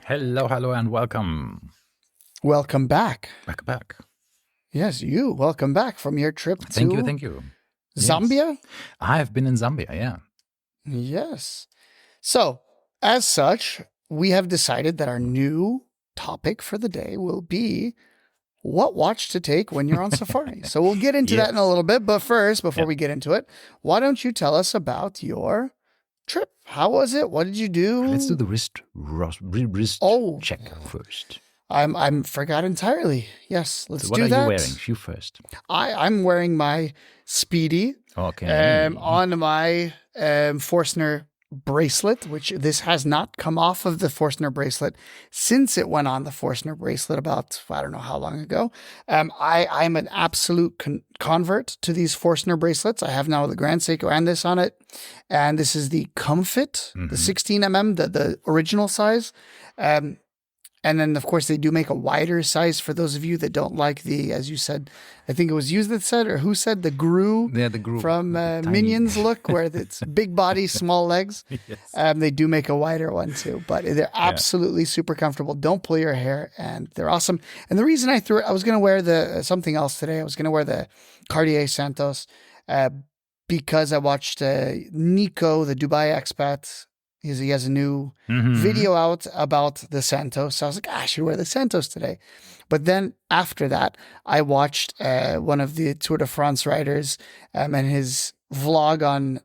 Hello, hello, and welcome. Welcome back. Back. Yes, you. Welcome back from your trip Thank you. Zambia? Yes. I have been in Zambia, yeah. Yes. So, as such, we have decided that our new topic for the day will be what watch to take when you're on safari. So we'll get into that in a little bit. But first, before we get into it, why don't you tell us about your trip? How was it? What did you do? Let's do the wrist check first. I'm forgot entirely. Yes, let's do that. What are you wearing? You first. I'm wearing my Speedy. Okay. On my Forstner bracelet, which this has not come off of the Forstner bracelet since it went on the Forstner bracelet about, I don't know how long ago. I'm an absolute convert to these Forstner bracelets. I have now the Grand Seiko and this on it. And this is the Comfit, the 16mm, the original size. And then, of course, they do make a wider size for those of you that don't like the, as you said, I think it was you that said, or who said, the Gru, the Gru from Minions look, where it's big body, small legs. Yes. They do make a wider one too, but they're absolutely super comfortable. Don't pull your hair, and they're awesome. And the reason I threw it, I was going to wear something else today. I was going to wear the Cartier Santos because I watched Nico, the Dubai expat. He has a new video out about the Santos. So I was like, I should wear the Santos today. But then after that, I watched one of the Tour de France riders and his vlog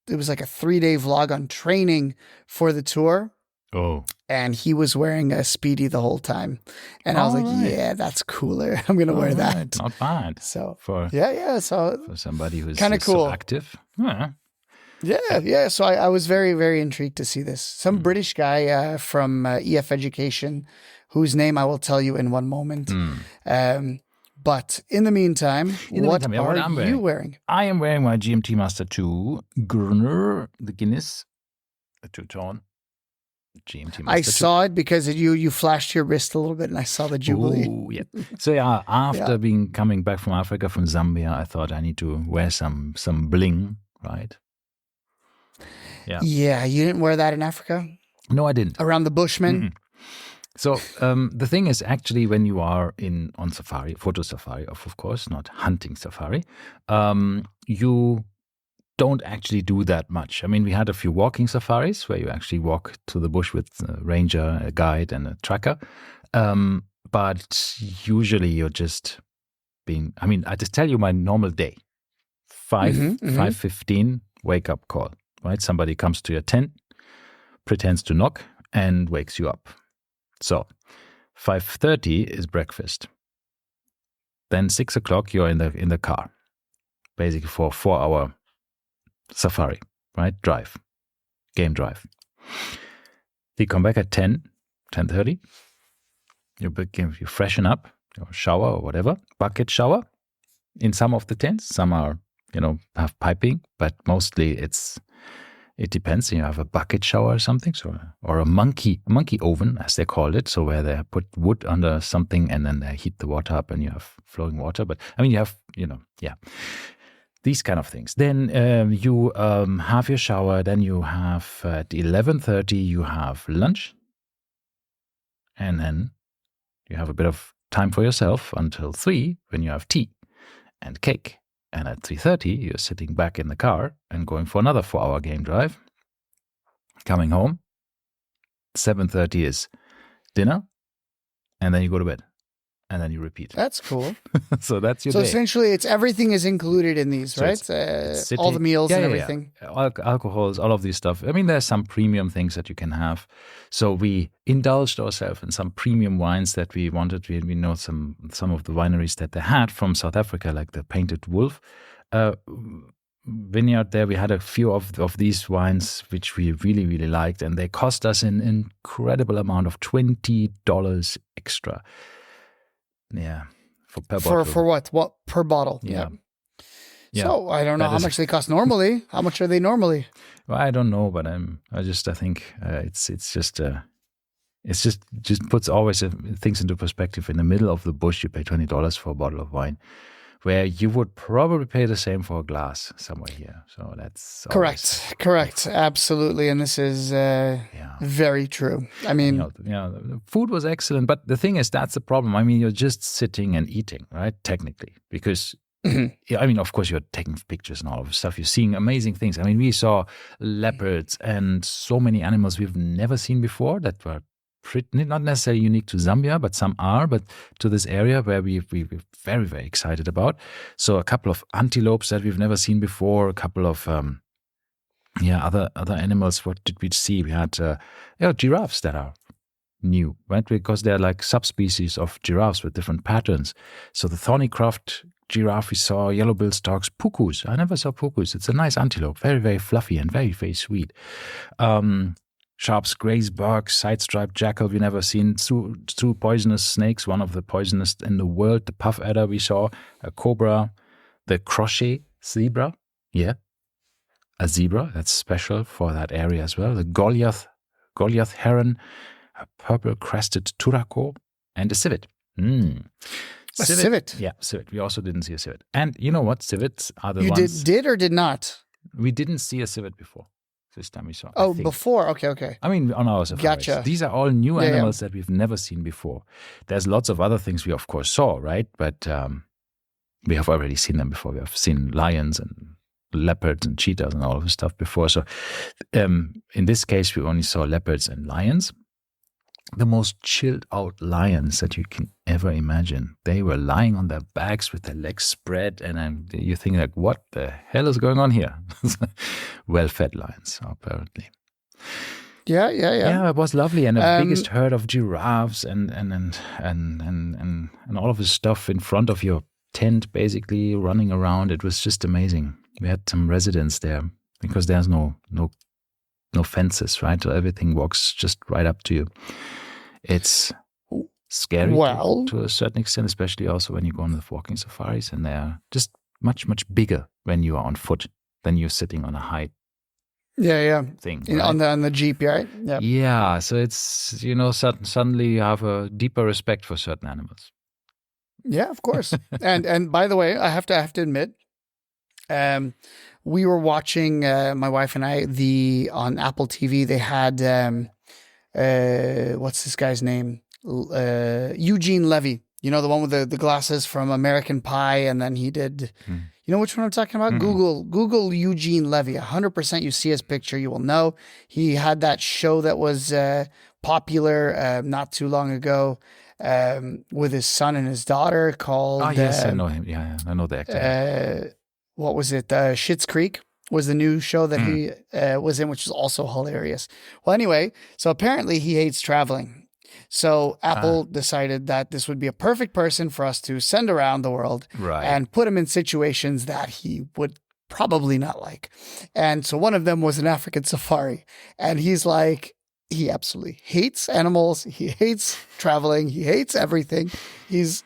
it was like a 3-day vlog on training for the Tour. Oh. And he was wearing a Speedy the whole time. And I was like, yeah, that's cooler. I'm going to wear that. Not bad. So, for somebody who's kind of cool. So active. Yeah. Yeah. So I was very, very intrigued to see this. Some British guy from EF Education, whose name I will tell you in one moment. But in the meantime, what are you wearing? I am wearing my GMT Master 2 Gurner, the Guinness, the two-tone GMT Master 2. I saw it because you flashed your wrist a little bit, and I saw the Jubilee. Oh, yeah. So after coming back from Africa, from Zambia, I thought I need to wear some bling, right? Yeah, you didn't wear that in Africa? No, I didn't. Around the Bushmen? So the thing is, actually, when you are on safari, photo safari, of course, not hunting safari, you don't actually do that much. I mean, we had a few walking safaris where you actually walk to the bush with a ranger, a guide, and a tracker. But usually you're just I just tell you my normal day. 5:15, wake up call. Right? Somebody comes to your tent, pretends to knock, and wakes you up. So 5:30 is breakfast. Then 6 o'clock, you're in the car, basically for a 4-hour safari, right? Game drive. You come back at 10:30. You freshen up, or shower or whatever, bucket shower. In some of the tents, some are, have piping, but mostly it depends. You have a bucket shower or something, or a monkey oven, as they call it. So where they put wood under something and then they heat the water up and you have flowing water. But you have, these kind of things. Then you have your shower. Then you have at 11:30 you have lunch, and then you have a bit of time for yourself until 3 when you have tea and cake. And at 3:30, you're sitting back in the car and going for another 4-hour game drive. Coming home, 7:30 is dinner, and then you go to bed, and then you repeat. That's cool. So that's your day. So essentially, everything is included in these, right? All the meals and everything. Yeah. Alcohols, all of these stuff. I mean, there's some premium things that you can have. So we indulged ourselves in some premium wines that we wanted. We know some of the wineries that they had from South Africa, like the Painted Wolf vineyard there. We had a few of these wines, which we really, really liked. And they cost us an incredible amount of $20 extra. Yeah. Per bottle. For what? What per bottle? Yeah. So I don't know how much they cost normally. How much are they normally? Well, I don't know, but I think it's just puts always things into perspective. In the middle of the bush, you pay $20 for a bottle of wine, where you would probably pay the same for a glass somewhere here. So that's Correct. Absolutely. And this is very true. I mean, the food was excellent, but the thing is, that's the problem. I mean, you're just sitting and eating, right? Technically, because I mean, of course, you're taking pictures and all of this stuff. You're seeing amazing things. I mean, we saw leopards and so many animals we've never seen before that were not necessarily unique to Zambia, but some are, but to this area where we're very, very excited about. So a couple of antelopes that we've never seen before, a couple of other animals. What did we see? We had giraffes that are new, right? Because they're like subspecies of giraffes with different patterns. So the thorny-croft giraffe we saw, yellow-billed storks, pukus. I never saw pukus. It's a nice antelope, very, very fluffy and very, very sweet. Sharps, graze bugs, side-striped jackal we never seen, two poisonous snakes, one of the poisonous in the world, the puff adder we saw, a cobra, the crochet zebra, a zebra, that's special for that area as well, the Goliath heron, a purple-crested turaco, and a civet. A civet? Yeah, civet. We also didn't see a civet. And you know what? Civets are the ones... You did or did not? We didn't see a civet before. This time we saw. Oh, before? Okay. I mean, on our safaris. Gotcha. These are all new animals that we've never seen before. There's lots of other things we, of course, saw, right? But we have already seen them before. We have seen lions and leopards and cheetahs and all of this stuff before. So in this case, we only saw leopards and lions. The most chilled out lions that you can ever imagine. They were lying on their backs with their legs spread, and you think like, what the hell is going on here? Well-fed lions, apparently. Yeah. Yeah, it was lovely, and the biggest herd of giraffes and all of this stuff in front of your tent, basically running around. It was just amazing. We had some residents there because there's no fences, right? So everything walks just right up to you. It's scary to a certain extent, especially also when you go on the walking safaris, and they're just much, much bigger when you are on foot than you're sitting on a high thing. Right? On the Jeep, right? Yep. Yeah. So it's, suddenly you have a deeper respect for certain animals. Yeah, of course. and by the way, I have to admit, we were watching, my wife and I, on Apple TV, they had, what's this guy's name? Eugene Levy. You know, the one with the glasses from American Pie, and then he did, you know which one I'm talking about? Google Eugene Levy. 100% you see his picture, you will know. He had that show that was popular not too long ago with his son and his daughter called... Oh, yes, I know him. Yeah, I know the actor. What was it? Schitt's Creek was the new show that he was in, which is also hilarious. Well, anyway, so apparently he hates traveling. So Apple decided that this would be a perfect person for us to send around the world and put him in situations that he would probably not like. And so one of them was an African safari. And he's like, he absolutely hates animals. He hates traveling. He hates everything. He's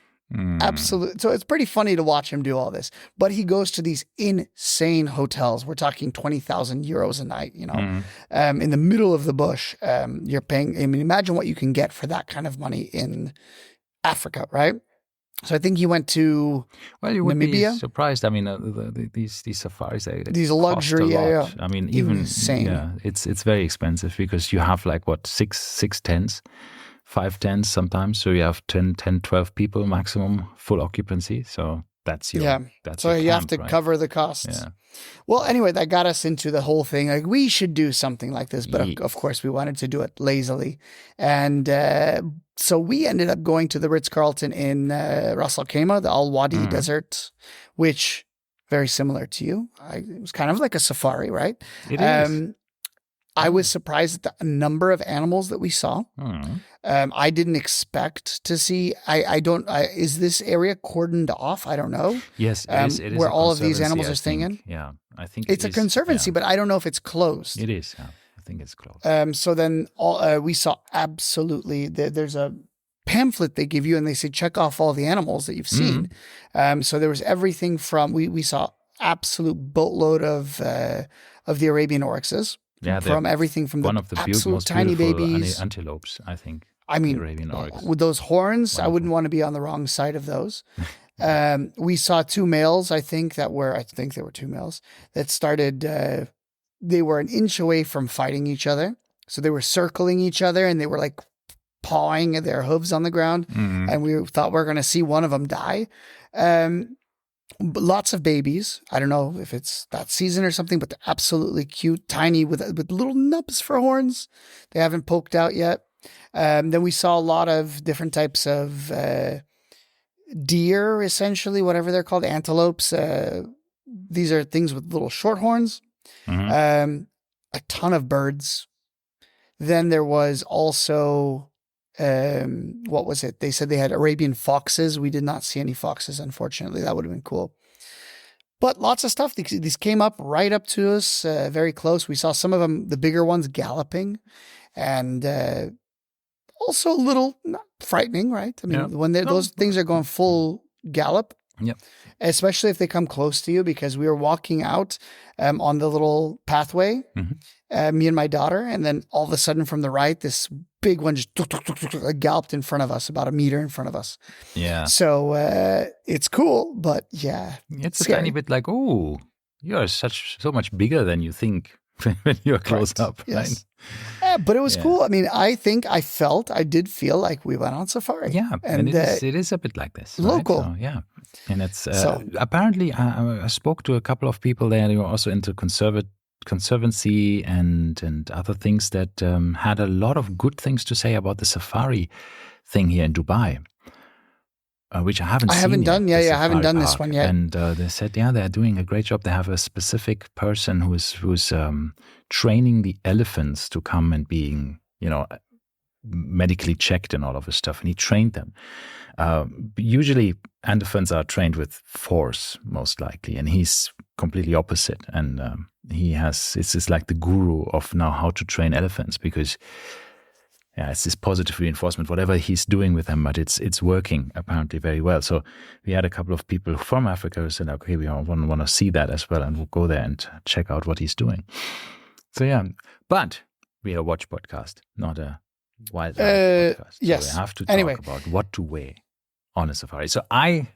absolutely. So it's pretty funny to watch him do all this. But he goes to these insane hotels. We're talking 20,000 euros a night, in the middle of the bush. You're paying, I mean, imagine what you can get for that kind of money in Africa, right? So I think he went to you would Namibia. Be surprised. I mean, these safaris, these luxury, I mean, even insane. It's very expensive because you have like what six tents. 5 tents sometimes, so you have 10, 12 people maximum full occupancy. So that's your that's so your you camp, have to right? cover the costs. Yeah. Well, anyway, that got us into the whole thing. Like, we should do something like this, but of course we wanted to do it lazily, and so we ended up going to the Ritz-Carlton in Ras Al Khaimah, the Al Wadi Desert, which very similar to you. It was kind of like a safari, right? It is. I was surprised at the number of animals that we saw. I didn't expect to see. Is this area cordoned off? I don't know. Yes, it is where all of these animals are staying in. Yeah, I think it's a conservancy, but I don't know if it's closed. It is. Yeah, I think it's closed. So then we saw absolutely. There's a pamphlet they give you, and they say check off all the animals that you've seen. So there was everything from we saw absolute boatload of the Arabian oryxes. Yeah, from everything from one of the absolute tiny babies, antelopes, I think. I mean, Arabian oryx. with those horns, I wouldn't want to be on the wrong side of those. We saw two males, I think there were two males that started, they were an inch away from fighting each other. So they were circling each other and they were like pawing their hooves on the ground. And we thought we were going to see one of them die. Lots of babies. I don't know if it's that season or something, but they're absolutely cute, tiny with little nubs for horns. They haven't poked out yet. Then we saw a lot of different types of deer, essentially, whatever they're called, antelopes. These are things with little short horns. A ton of birds. Then there was also, what was it? They said they had Arabian foxes. We did not see any foxes, unfortunately. That would have been cool. But lots of stuff. These came up right up to us, very close. We saw some of them, the bigger ones, galloping. And also a little frightening, right? I mean, when those things are going full gallop, especially if they come close to you, because we were walking out on the little pathway, me and my daughter, and then all of a sudden from the right, this big one just galloped in front of us, about a meter in front of us. Yeah. So it's cool, but it's scary. a tiny bit like, oh, you're so much bigger than you think when you're close up, right? But it was cool. I mean, I did feel like we went on safari. Yeah, and it is a bit like this. Local. Right? So, yeah. And it's apparently, I spoke to a couple of people there. They were also into conservancy and other things that had a lot of good things to say about the safari thing here in Dubai. Which I haven't done. I haven't done this one yet. And they said, they're doing a great job. They have a specific person who's training the elephants to come and being, medically checked and all of this stuff. And he trained them. Usually elephants are trained with force, most likely. And he's completely opposite. And it's like the guru of now how to train elephants, because it's this positive reinforcement, whatever he's doing with them, but it's working apparently very well. So we had a couple of people from Africa who said, okay, we want to see that as well, and we'll go there and check out what he's doing. So but we are a watch podcast, not a wildlife podcast. Yes. So we have to talk about what to wear on a safari. So I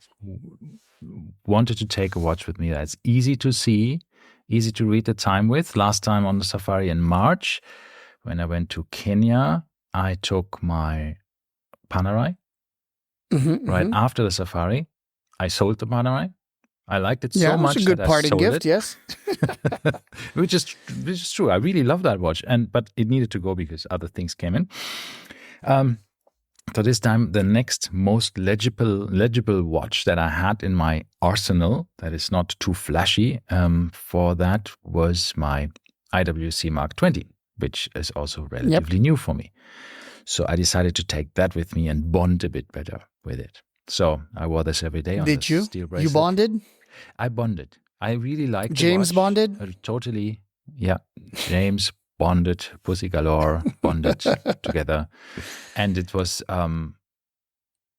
wanted to take a watch with me that's easy to see, easy to read the time with. Last time on the safari in March, when I went to Kenya, I took my Panerai after the safari. I sold the Panerai. I liked it so much. It was a good party gift, yes. which is true. I really love that watch, but it needed to go because other things came in. So this time, the next most legible watch that I had in my arsenal that is not too flashy, for that was my IWC Mark 20. Which is also relatively new for me. So I decided to take that with me and bond a bit better with it. So I wore this every day on the steel bracelet. You bonded? I bonded. I really liked James the watch. bonded? Totally. Yeah. James bonded, pussy galore, bonded together. And it was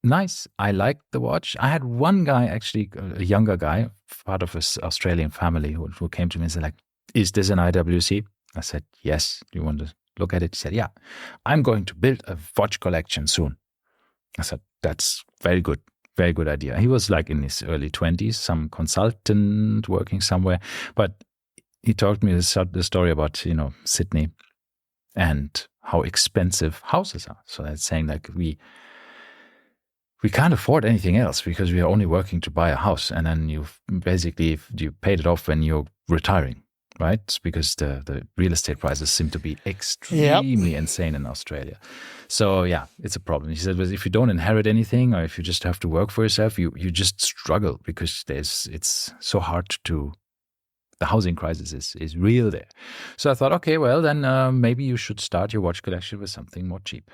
nice. I liked the watch. I had one guy, actually, a younger guy, part of his Australian family, who came to me and said, is this an IWC? I said, yes. Do you want to look at it? He said, yeah. I'm going to build a watch collection soon. I said, that's very good. Very good idea. He was in his early 20s, some consultant working somewhere. But he told me the story about, Sydney and how expensive houses are. So that's saying we can't afford anything else because we are only working to buy a house. And then you paid it off when you're retiring. Right? It's because the real estate prices seem to be extremely insane in Australia. So, it's a problem. He said, if you don't inherit anything or if you just have to work for yourself, you just struggle because it's so hard the housing crisis is real there. So I thought, okay, well, then maybe you should start your watch collection with something more cheap.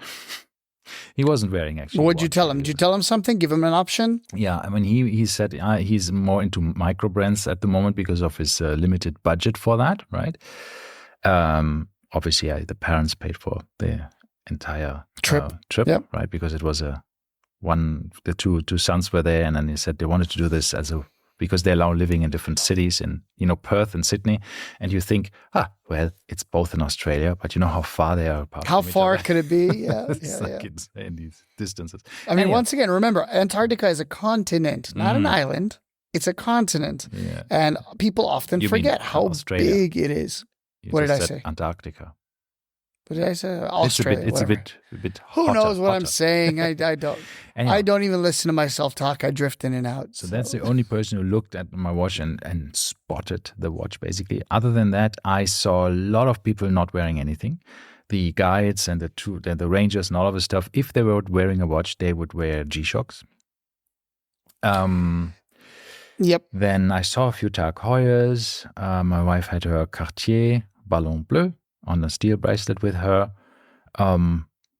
He wasn't wearing actually. What did you tell him? Did you tell him something? Give him an option? Yeah, I mean, he said he's more into micro brands at the moment because of his limited budget for that, right? Obviously, the parents paid for the entire trip, right? Because it was the two sons were there, and then he said they wanted to do this as a because they're now living in different cities in, Perth and Sydney. And you think, well, it's both in Australia, but you know how far they are apart How from each far other. could it be? Yeah, It's yeah, like yeah. insane, these distances. I mean, Anyhow, once again, remember, Antarctica is a continent, not an island. It's a continent. yeah. And people often You mean forget how Australia. big it is. You What did just I said say? Antarctica. What did I say? Australia. It's whatever. a bit Who hotter, knows what I'm hotter. saying? I don't. Anyhow, I don't even listen to myself talk. I drift in and out. so that's the only person who looked at my watch and spotted the watch, basically. Other than that, I saw a lot of people not wearing anything. The guides and the rangers and all of the stuff, if they were wearing a watch, they would wear G-Shocks. Yep. Then I saw a few Tag Heuers. My wife had her Cartier Ballon Bleu on a steel bracelet with her,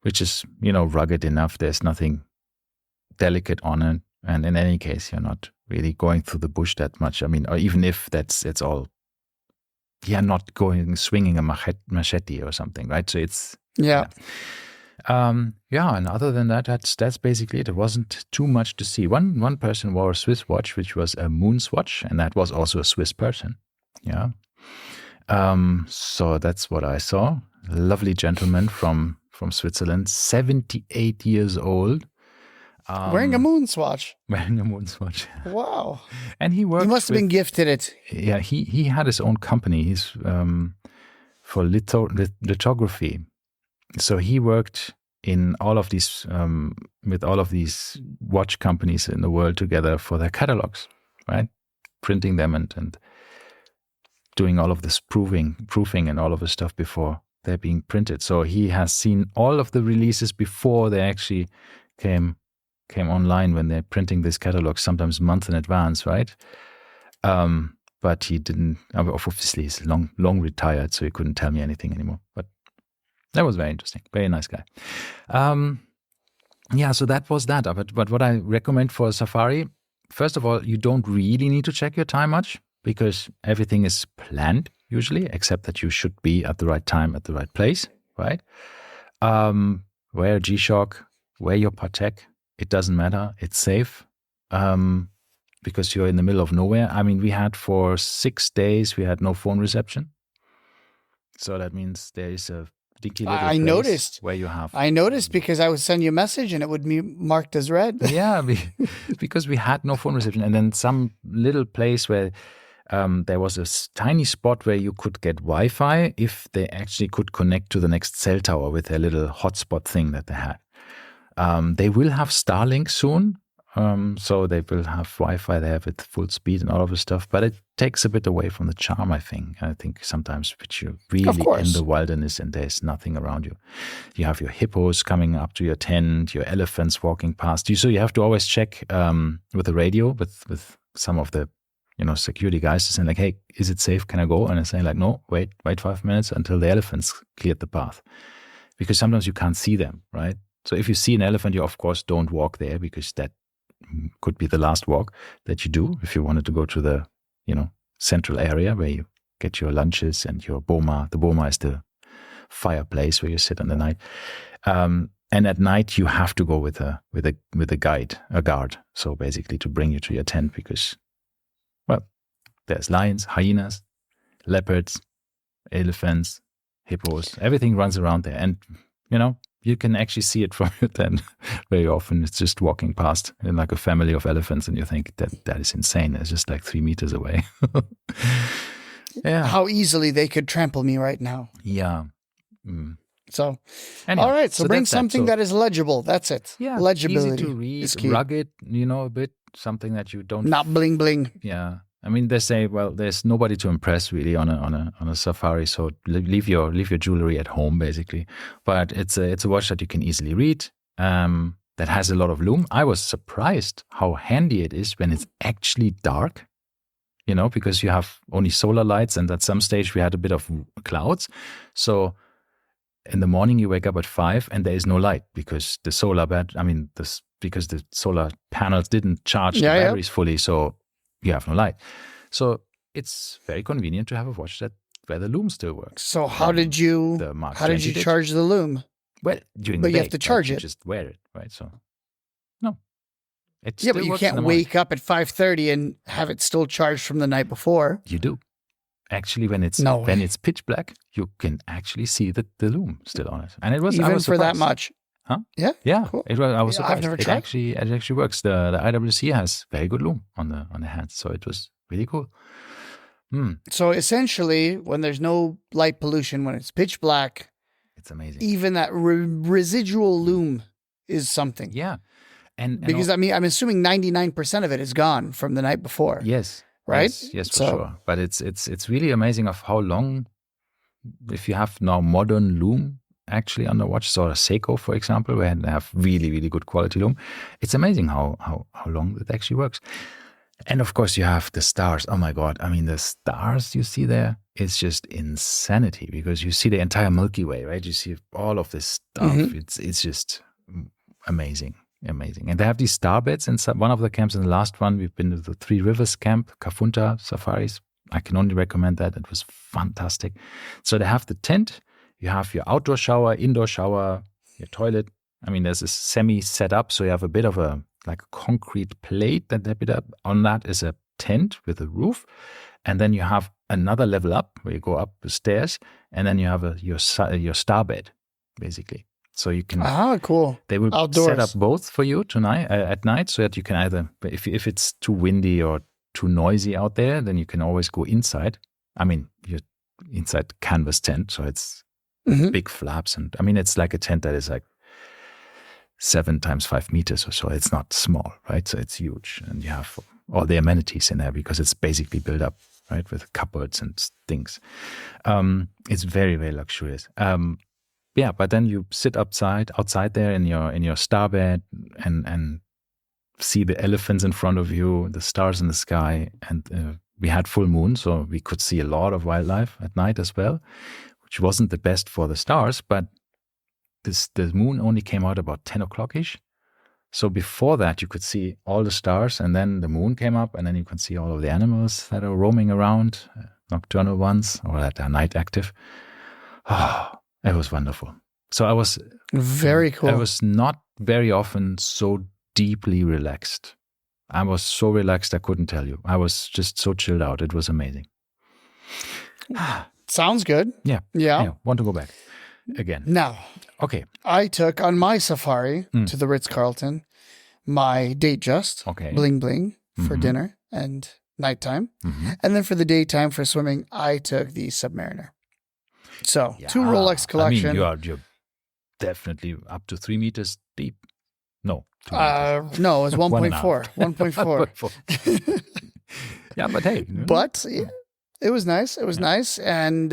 which is, rugged enough. There's nothing delicate on it. And in any case, you're not really going through the bush that much. I mean, or even if it's all, you're not swinging a machete or something, right? So it's, Yeah. and other than that, that's basically it. There wasn't too much to see. One person wore a Swiss watch, which was a Moon's watch, and that was also a Swiss person. Yeah. So that's what I saw. Lovely gentleman from Switzerland, 78 years old. Wearing a Moon's watch. Wearing a Moon's watch. Wow. And he worked. He must have been gifted it. Yeah, he had his own company. He's for lithography. So he worked in all of these with all of these watch companies in the world together for their catalogs, right? Printing them and doing all of this proofing and all of the stuff before they're being printed. So he has seen all of the releases before they actually came online, when they're printing these catalogs, sometimes months in advance, right? But he didn't. Obviously, he's long retired, so he couldn't tell me anything anymore. But that was very interesting. Very nice guy. So that was that. But what I recommend for a safari, first of all, you don't really need to check your time much, because everything is planned usually, except that you should be at the right time at the right place, right? Wear a G-Shock, wear your Patek. It doesn't matter. It's safe because you're in the middle of nowhere. I mean, we had for 6 days, we had no phone reception. So that means there is a dinky little place noticed where you have. I noticed because I would send you a message and it would be marked as red. Yeah, because we had no phone reception. And then some little place where there was a tiny spot where you could get Wi-Fi if they actually could connect to the next cell tower with their little hotspot thing that they had. They will have Starlink soon, so they will have Wi-Fi there with full speed and all of the stuff, but it takes a bit away from the charm, I think. I think sometimes when you're really in the wilderness and there's nothing around you. You have your hippos coming up to your tent, your elephants walking past you, so you have to always check with the radio, with some of the security guys to say like, hey, is it safe? Can I go? And I say like, no, wait 5 minutes until the elephants cleared the path, because sometimes you can't see them, right? So if you see an elephant, you of course don't walk there, because that could be the last walk that you do if you wanted to go to the, central area where you get your lunches and your boma. The boma is the fireplace where you sit in the night. And at night you have to go with a guard. So basically to bring you to your tent, because, well, there's lions, hyenas, leopards, elephants, hippos. Everything runs around there, and you can actually see it from your tent very often. It's just walking past in like a family of elephants, and you think that is insane. It's just like 3 meters away. Yeah. How easily they could trample me right now. Yeah. So, anyway, all right. So bring something that is legible. That's it. Yeah. Legibility easy to read, is key. rugged, a bit, something that you don't. Not bling bling. Yeah. I mean, they say, well, there's nobody to impress really on a safari, so leave your jewelry at home, basically. But it's a watch that you can easily read. That has a lot of lume. I was surprised how handy it is when it's actually dark. Because you have only solar lights, and at some stage we had a bit of clouds. So in the morning you wake up at 5 and there is no light, because the solar because the solar panels didn't charge the batteries fully. So you have no light. So it's very convenient to have a watch where the lume still works. So how did you charge the lume? Well, during the day. But you have to charge you it. just wear it, right? So, no. It Yeah, still but you works in can't the morning. wake up at 5:30 and have it still charged from the night before. You do. Actually, when it's No way. pitch black, you can actually see the Lume still on it. And I Even was for that surprised. much. Huh? Yeah. Yeah, Cool. I was Yeah, surprised. I've never it tried. actually works. The IWC has very good Lume on the hands, so it was really cool. So essentially, when there's no light pollution, when it's pitch black, It's amazing. even that residual lume is something. Yeah, and Because I mean, I'm assuming 99% of it is gone from the night before. yes, Right? yes, for sure. But it's really amazing of how long. If you have now modern Lume actually on the watch, so a Seiko, for example, where they have really, really good quality Lume, it's amazing how long it actually works. And of course, you have the stars. Oh my God. I mean, the stars you see there, it's just insanity because you see the entire Milky Way, right? You see all of this stuff. It's just amazing. Amazing. And they have these star beds in one of the camps. In the last one, we've been to the Three Rivers camp, Kafunta safaris. I can only recommend that. It was fantastic. So they have the tent, you have your outdoor shower, indoor shower, your toilet. I mean, there's a semi set up, so you have a bit of a concrete plate that they put up. On that is a tent with a roof, and then you have another level up where you go up the stairs, and then you have your star bed, basically. So you can cool. They will Outdoors. set up both for you tonight at night, so that you can either, if it's too windy or too noisy out there, then you can always go inside. I mean, you're inside the canvas tent, so it's big flaps, and I mean, it's like a tent that is like 7 times 5 meters or so. It's not small, right? So it's huge, and you have all the amenities in there because it's basically built up, right, with cupboards and things. It's very, very luxurious. Yeah, but then you sit outside there in your star bed and see the elephants in front of you, the stars in the sky, and we had full moon, so we could see a lot of wildlife at night as well, which wasn't the best for the stars, but the moon only came out about 10 o'clock-ish. So before that, you could see all the stars, and then the moon came up, and then you could see all of the animals that are roaming around, nocturnal ones, or that are night active. Oh, it was wonderful. So I was very cool. I was not very often so deeply relaxed. I was so relaxed I couldn't tell you. I was just so chilled out. It was amazing. Sounds good. Yeah. Yeah. Want to go back again. Now, okay. I took on my safari to the Ritz-Carlton my date just bling bling for dinner and nighttime. And then for the daytime for swimming, I took the Submariner. So 2 Rolex collection. I mean, you're definitely up to 3 meters deep. No. 2 meters. No, it was 1.4. 1.4. Yeah, but hey. But yeah, it was nice. It was nice. And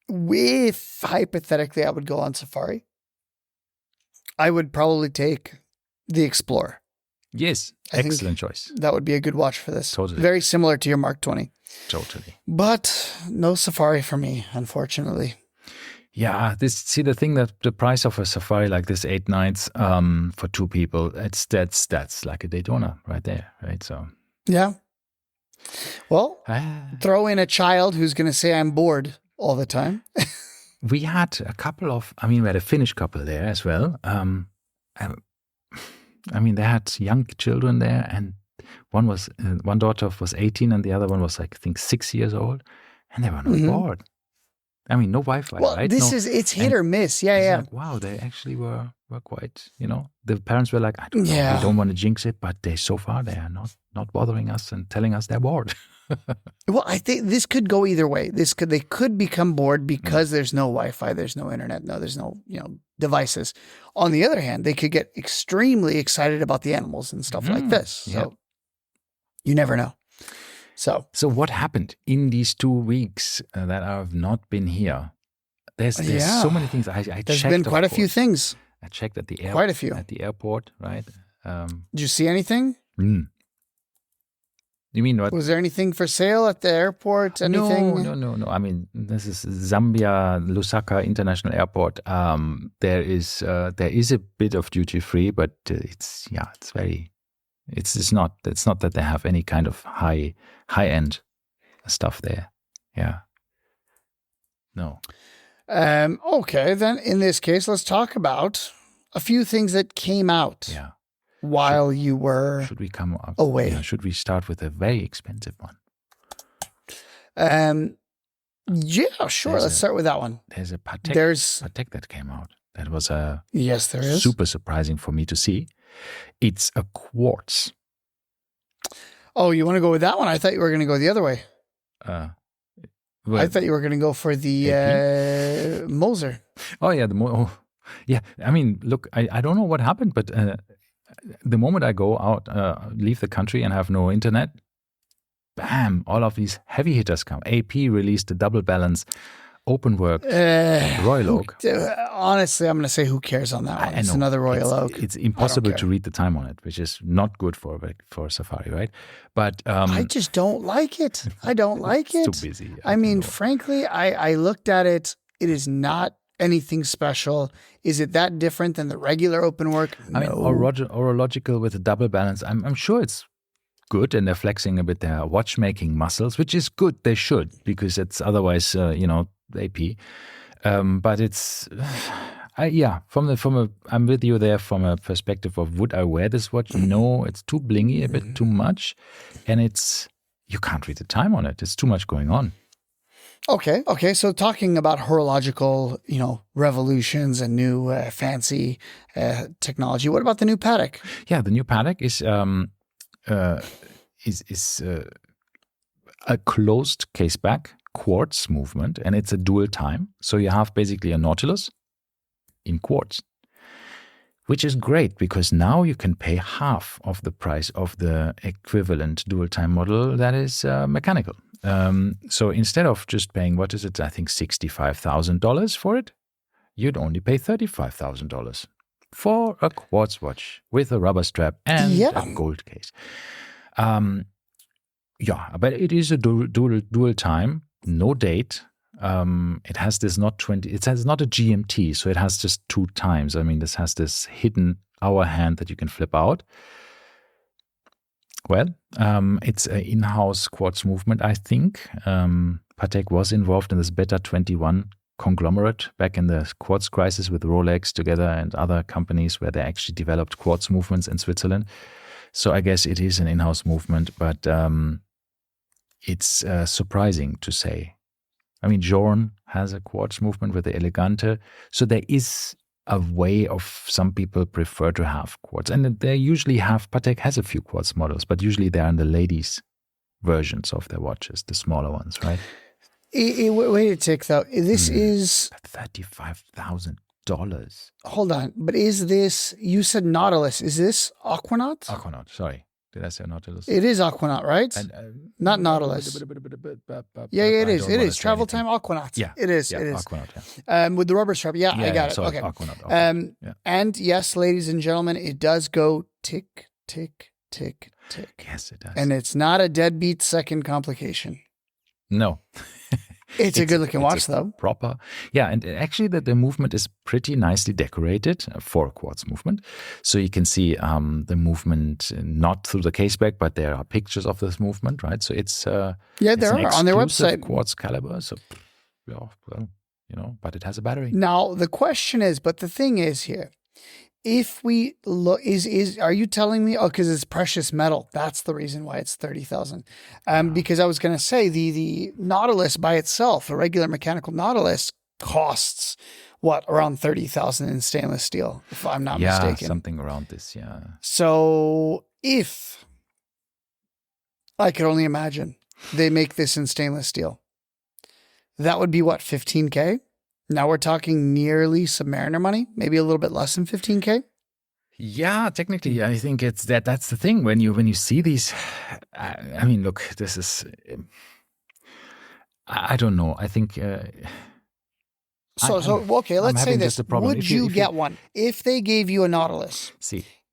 if hypothetically I would go on safari, I would probably take the Explorer. Yes, excellent choice. That would be a good watch for this. Totally. Very similar to your Mark 20. Totally. But no safari for me, unfortunately. Yeah, the thing that the price of a safari like this 8 nights for 2 people, that's like a Daytona right there, right? So yeah. Well, throw in a child who's going to say I'm bored all the time. We had a couple of, we had a Finnish couple there as well. They had young children there, and one daughter was 18 and the other one was, I think, 6 years old, and they were not bored. No Wi-Fi, well, right? It's hit or miss. Yeah. Like, wow, they actually were quite, the parents were like, I don't know, we don't want to jinx it, but so far they are not bothering us and telling us they're bored. Well, I think this could go either way. They could become bored because there's no Wi-Fi, there's no internet, there's no devices. On the other hand, they could get extremely excited about the animals and stuff like this. So you never know. So what happened in these 2 weeks that I have not been here? There's so many things. I there's checked, been quite a few things. I checked at the Quite a few at the airport, right? Did you see anything? You mean what? Was there anything for sale at the airport? Anything? No. This is Zambia Lusaka International Airport. There is a bit of duty free, but it's not that they have any kind of high end stuff there. Yeah. No. Okay, then in this case, let's talk about a few things that came out. Yeah. while you were Should we come up? away. Yeah, should we start with a very expensive one? Yeah, sure. There's Let's start with that one. There's a Patek, There's Patek that came out. That was yes, there is. super surprising for me to see. It's a quartz. Oh, you want to go with that one? I thought you were going to go the other way. Well, I thought you were going to go for the Moser. Oh yeah, yeah. I mean, look, I don't know what happened, but the moment I go out, leave the country and have no internet, bam! All of these heavy hitters come. AP released the double balance, open work, Royal Oak. Honestly, I'm going to say who cares on that one. It's another Royal Oak. It's impossible to read the time on it, which is not good for Safari, right? But I just don't like it. I don't like it. It's too busy. I mean, frankly, I looked at it. It is not anything special. Is it that different than the regular open work? No. I mean, orological with a double balance. I'm sure it's good, and they're flexing a bit their watchmaking muscles, which is good. They should, because it's otherwise, AP. But it's, I'm with you there from a perspective of would I wear this watch? No, it's too blingy, a bit too much, and you can't read the time on it. It's too much going on. Okay. So talking about horological, revolutions and new fancy technology. What about the new Patek? Yeah, the new Patek is a closed case back quartz movement, and it's a dual time. So you have basically a Nautilus in quartz, which is great because now you can pay half of the price of the equivalent dual time model that is mechanical. So instead of just paying, what is it? I think $65,000 for it, you'd only pay $35,000 for a quartz watch with a rubber strap and a gold case. But it is a dual time, no date. It has this it has not a GMT, so it has just 2 times. I mean, this has this hidden hour hand that you can flip out. Well, it's an in-house quartz movement, I think. Patek was involved in this Beta 21 conglomerate back in the quartz crisis with Rolex together and other companies where they actually developed quartz movements in Switzerland. So I guess it is an in-house movement, but it's surprising to say. I mean, Journe has a quartz movement with the Elegante. So there is a way of some people prefer to have quartz. And they usually Patek has a few quartz models, but usually they're in the ladies' versions of their watches, the smaller ones, right? Wait a tick, though. This is $35,000. Hold on. But is this, you said Nautilus, is this Aquanaut? Aquanaut, sorry. Did I say Nautilus? It is Aquanaut, right? Not Nautilus. Yeah, it is. It is. Travel time Aquanaut. Yeah. It is. Yeah, it is. Aquanaut, yeah. With the rubber strap. Yeah, I got it. Sorry, Okay. Aquanaut. Yeah. And yes, ladies and gentlemen, it does go tick, tick, tick, tick. Yes, it does. And it's not a deadbeat second complication. No. It's a good looking watch, though. Proper. Yeah, and actually the movement is pretty nicely decorated for a quartz movement. So you can see the movement not through the case back, but there are pictures of this movement, right? So it's there are on their website. Quartz caliber. So but it has a battery. Now the question is, but the thing is here, if we look, are you telling me? Oh, because it's precious metal. That's the reason why it's 30,000. Because I was going to say the Nautilus by itself, a regular mechanical Nautilus, costs around 30,000 in stainless steel, if I'm not mistaken. Yeah, something around this. Yeah. So if I could only imagine they make this in stainless steel, that would be 15K. Now we're talking nearly Submariner money, maybe a little bit less than 15K. Yeah, technically, I think it's that's the thing when you see these. I mean, look, this is. I don't know. I think. Okay. Let's say this. Would you get one if they gave you a Nautilus?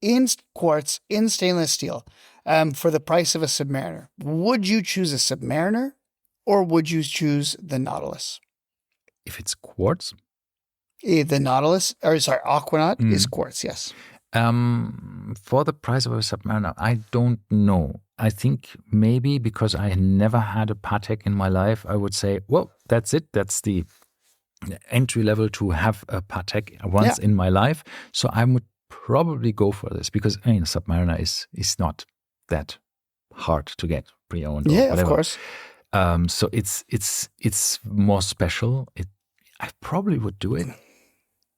In quartz, in stainless steel, for the price of a Submariner? Would you choose a Submariner, or would you choose the Nautilus? If it's quartz? The Nautilus, Aquanaut is quartz, yes. For the price of a Submariner, I don't know. I think maybe because I never had a Patek in my life, I would say, well, that's it. That's the entry level to have a Patek once in my life. So I would probably go for this because I mean, Submariner is not that hard to get pre-owned. Yeah, or whatever. of course. So it's more special. I probably would do it.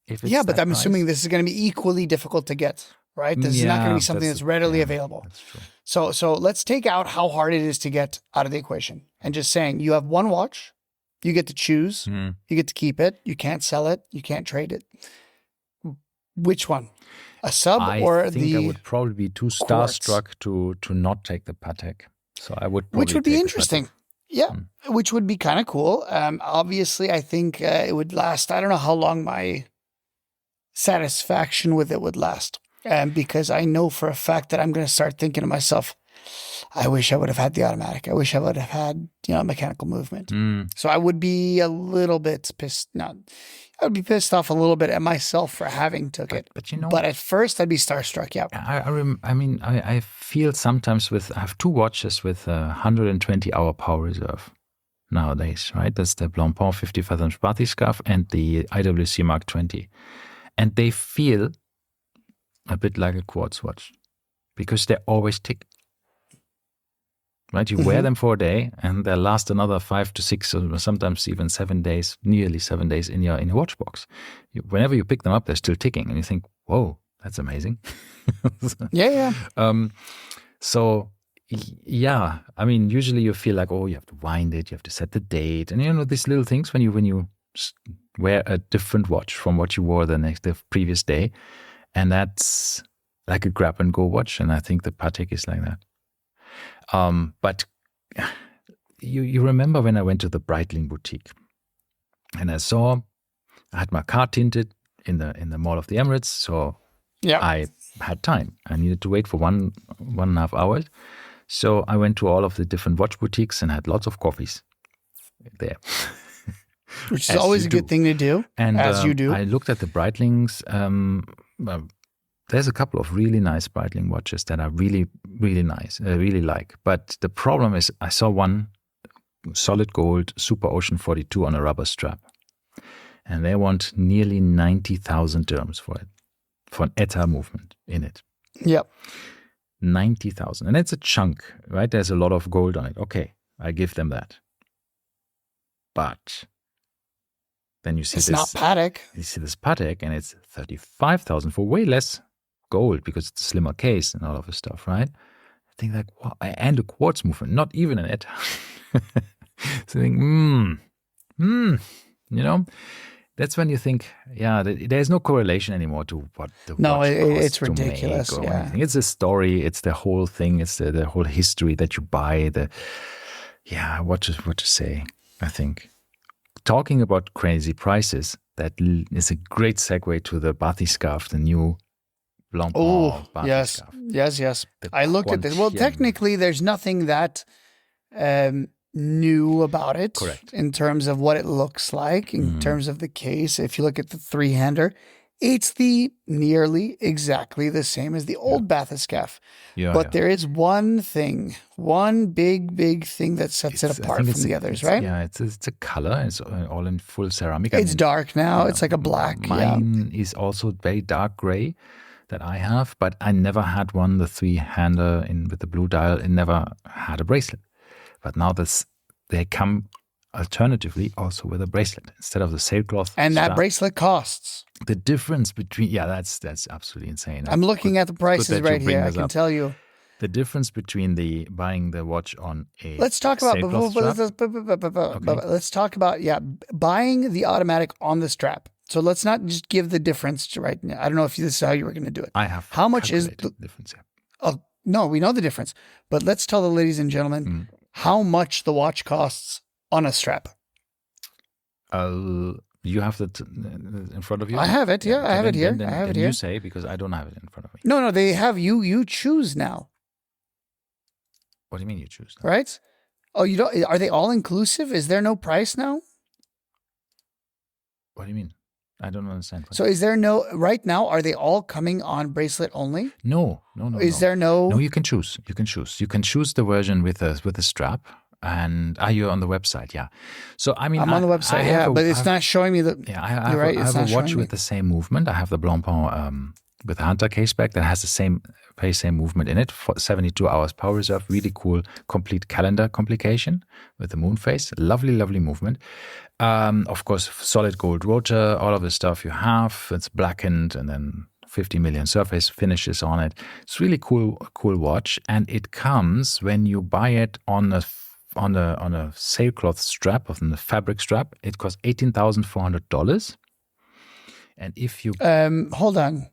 If it's But that I'm price. assuming this is going to be equally difficult to get, right? This is not going to be something that's readily available. That's true. So let's take out how hard it is to get out of the equation and just saying you have one watch, you get to choose, you get to keep it, you can't sell it, you can't trade it. Which one? A sub or I think I would probably be too starstruck to not take the Patek. So I would probably which would be take the interesting. Patek. Yeah, which would be kind of cool. Obviously, I think it would last. I don't know how long my satisfaction with it would last. Because I know for a fact that I'm going to start thinking to myself, I wish I would have had the automatic. I wish I would have had, mechanical movement. So I would be a little bit pissed. I would be pissed off a little bit at myself for having took it. But at first I'd be starstruck. Yeah. I feel sometimes I have two watches with 120-hour power reserve nowadays, right? That's the Blancpain 55-inch bathyscaphe and the IWC Mark 20. And they feel a bit like a quartz watch because they always tick. Right, you wear them for a day, and they last another 5 to 6, or sometimes even 7 days, nearly 7 days in your watch box. Whenever you pick them up, they're still ticking, and you think, "Whoa, that's amazing." Yeah. So, yeah, I mean, usually you feel like, oh, you have to wind it, you have to set the date, and these little things when you wear a different watch from what you wore the previous day, and that's like a grab and go watch, and I think the Patek is like that. But you remember when I went to the Breitling boutique and I had my car tinted in the Mall of the Emirates, so I had time. I needed to wait for one and a half hours. So I went to all of the different watch boutiques and had lots of coffees there. Which is always a good thing to do, and, as you do. I looked at the Breitlings. There's a couple of really nice Breitling watches that are really, really nice. I really like. But the problem is I saw one solid gold Super Ocean 42 on a rubber strap. And they want nearly 90,000 dirhams for it, for an ETA movement in it. Yep. 90,000. And it's a chunk, right? There's a lot of gold on it. Okay, I give them that. But then you see it's this. It's not Patek. You see this Patek and it's 35,000 for way less gold because it's a slimmer case and all of this stuff, right? I think like, wow, and a quartz movement, not even an ETA. So I think, that's when you think, there's no correlation anymore to what the watch costs it's ridiculous. To make or anything. It's a story. It's the whole thing. It's the whole history that you buy. What to say? I think talking about crazy prices, that is a great segue to the bathyscaphe, the new Blancpain bathyscaphe. Yes. I looked at this. Well, technically, there's nothing that new about it. Correct. In terms of what it looks like, in terms of the case. If you look at the three-hander, it's nearly exactly the same as the old bathyscaphe. But there is one big thing that sets it apart from the others, right? Yeah, it's a color. It's all in full ceramic. It's dark now. It's like a black. Mine is also very dark gray that I have, but I never had one, the three-hander with the blue dial. It never had a bracelet. But now they come alternatively also with a bracelet instead of the sailcloth. And that bracelet costs. The difference between, that's absolutely insane. I'm looking at the prices right here. I can tell you. The difference between buying the watch on a let's talk about buying the automatic on the strap. So let's not just give the difference right now. I don't know if this is how you were going to do it. I have. How much is the difference? Yeah. Oh no, we know the difference. But let's tell the ladies and gentlemen how much the watch costs on a strap. You have that in front of you? I have it. Yeah, I have it here. I have it here. You say, because I don't have it in front of me. No, they have you. You choose now. What do you mean you choose now? Right? Oh, you don't. Are they all inclusive? Is there no price now? What do you mean? I don't understand. So is there no, right now, are they all coming on bracelet only? No. Is there no? No, you can choose. You can choose the version with a strap. And are you on the website? Yeah. So I'm on the website. But it's not showing me the. Yeah, I have a watch with the same movement. I have the Blancpain with a Hunter case back that has the same movement in it for 72 hours power reserve. Really cool, complete calendar complication with the moon phase. Lovely, lovely movement. Of course, solid gold rotor, all of the stuff you have. It's blackened and then 50 million surface finishes on it. It's really cool watch, and it comes when you buy it on a sailcloth strap, on the fabric strap. It costs $18,400. And if you hold on,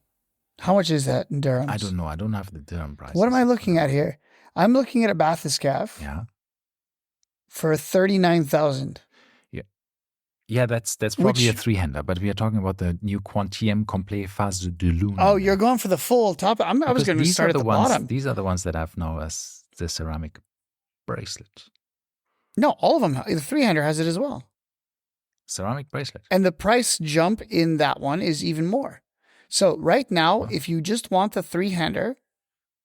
how much is that in dirhams? I don't know. I don't have the dirham price. What am I looking at here? I'm looking at a bathyscaphe. Yeah. For 39,000. Yeah, that's probably a three-hander, but we are talking about the new Quantième Complet Phase de Lune. Oh, you're going for the full top. I was going to start at the bottom. These are the ones that have now as the ceramic bracelet. No, all of them. The three-hander has it as well. Ceramic bracelet. And the price jump in that one is even more. So right now, if you just want the three-hander,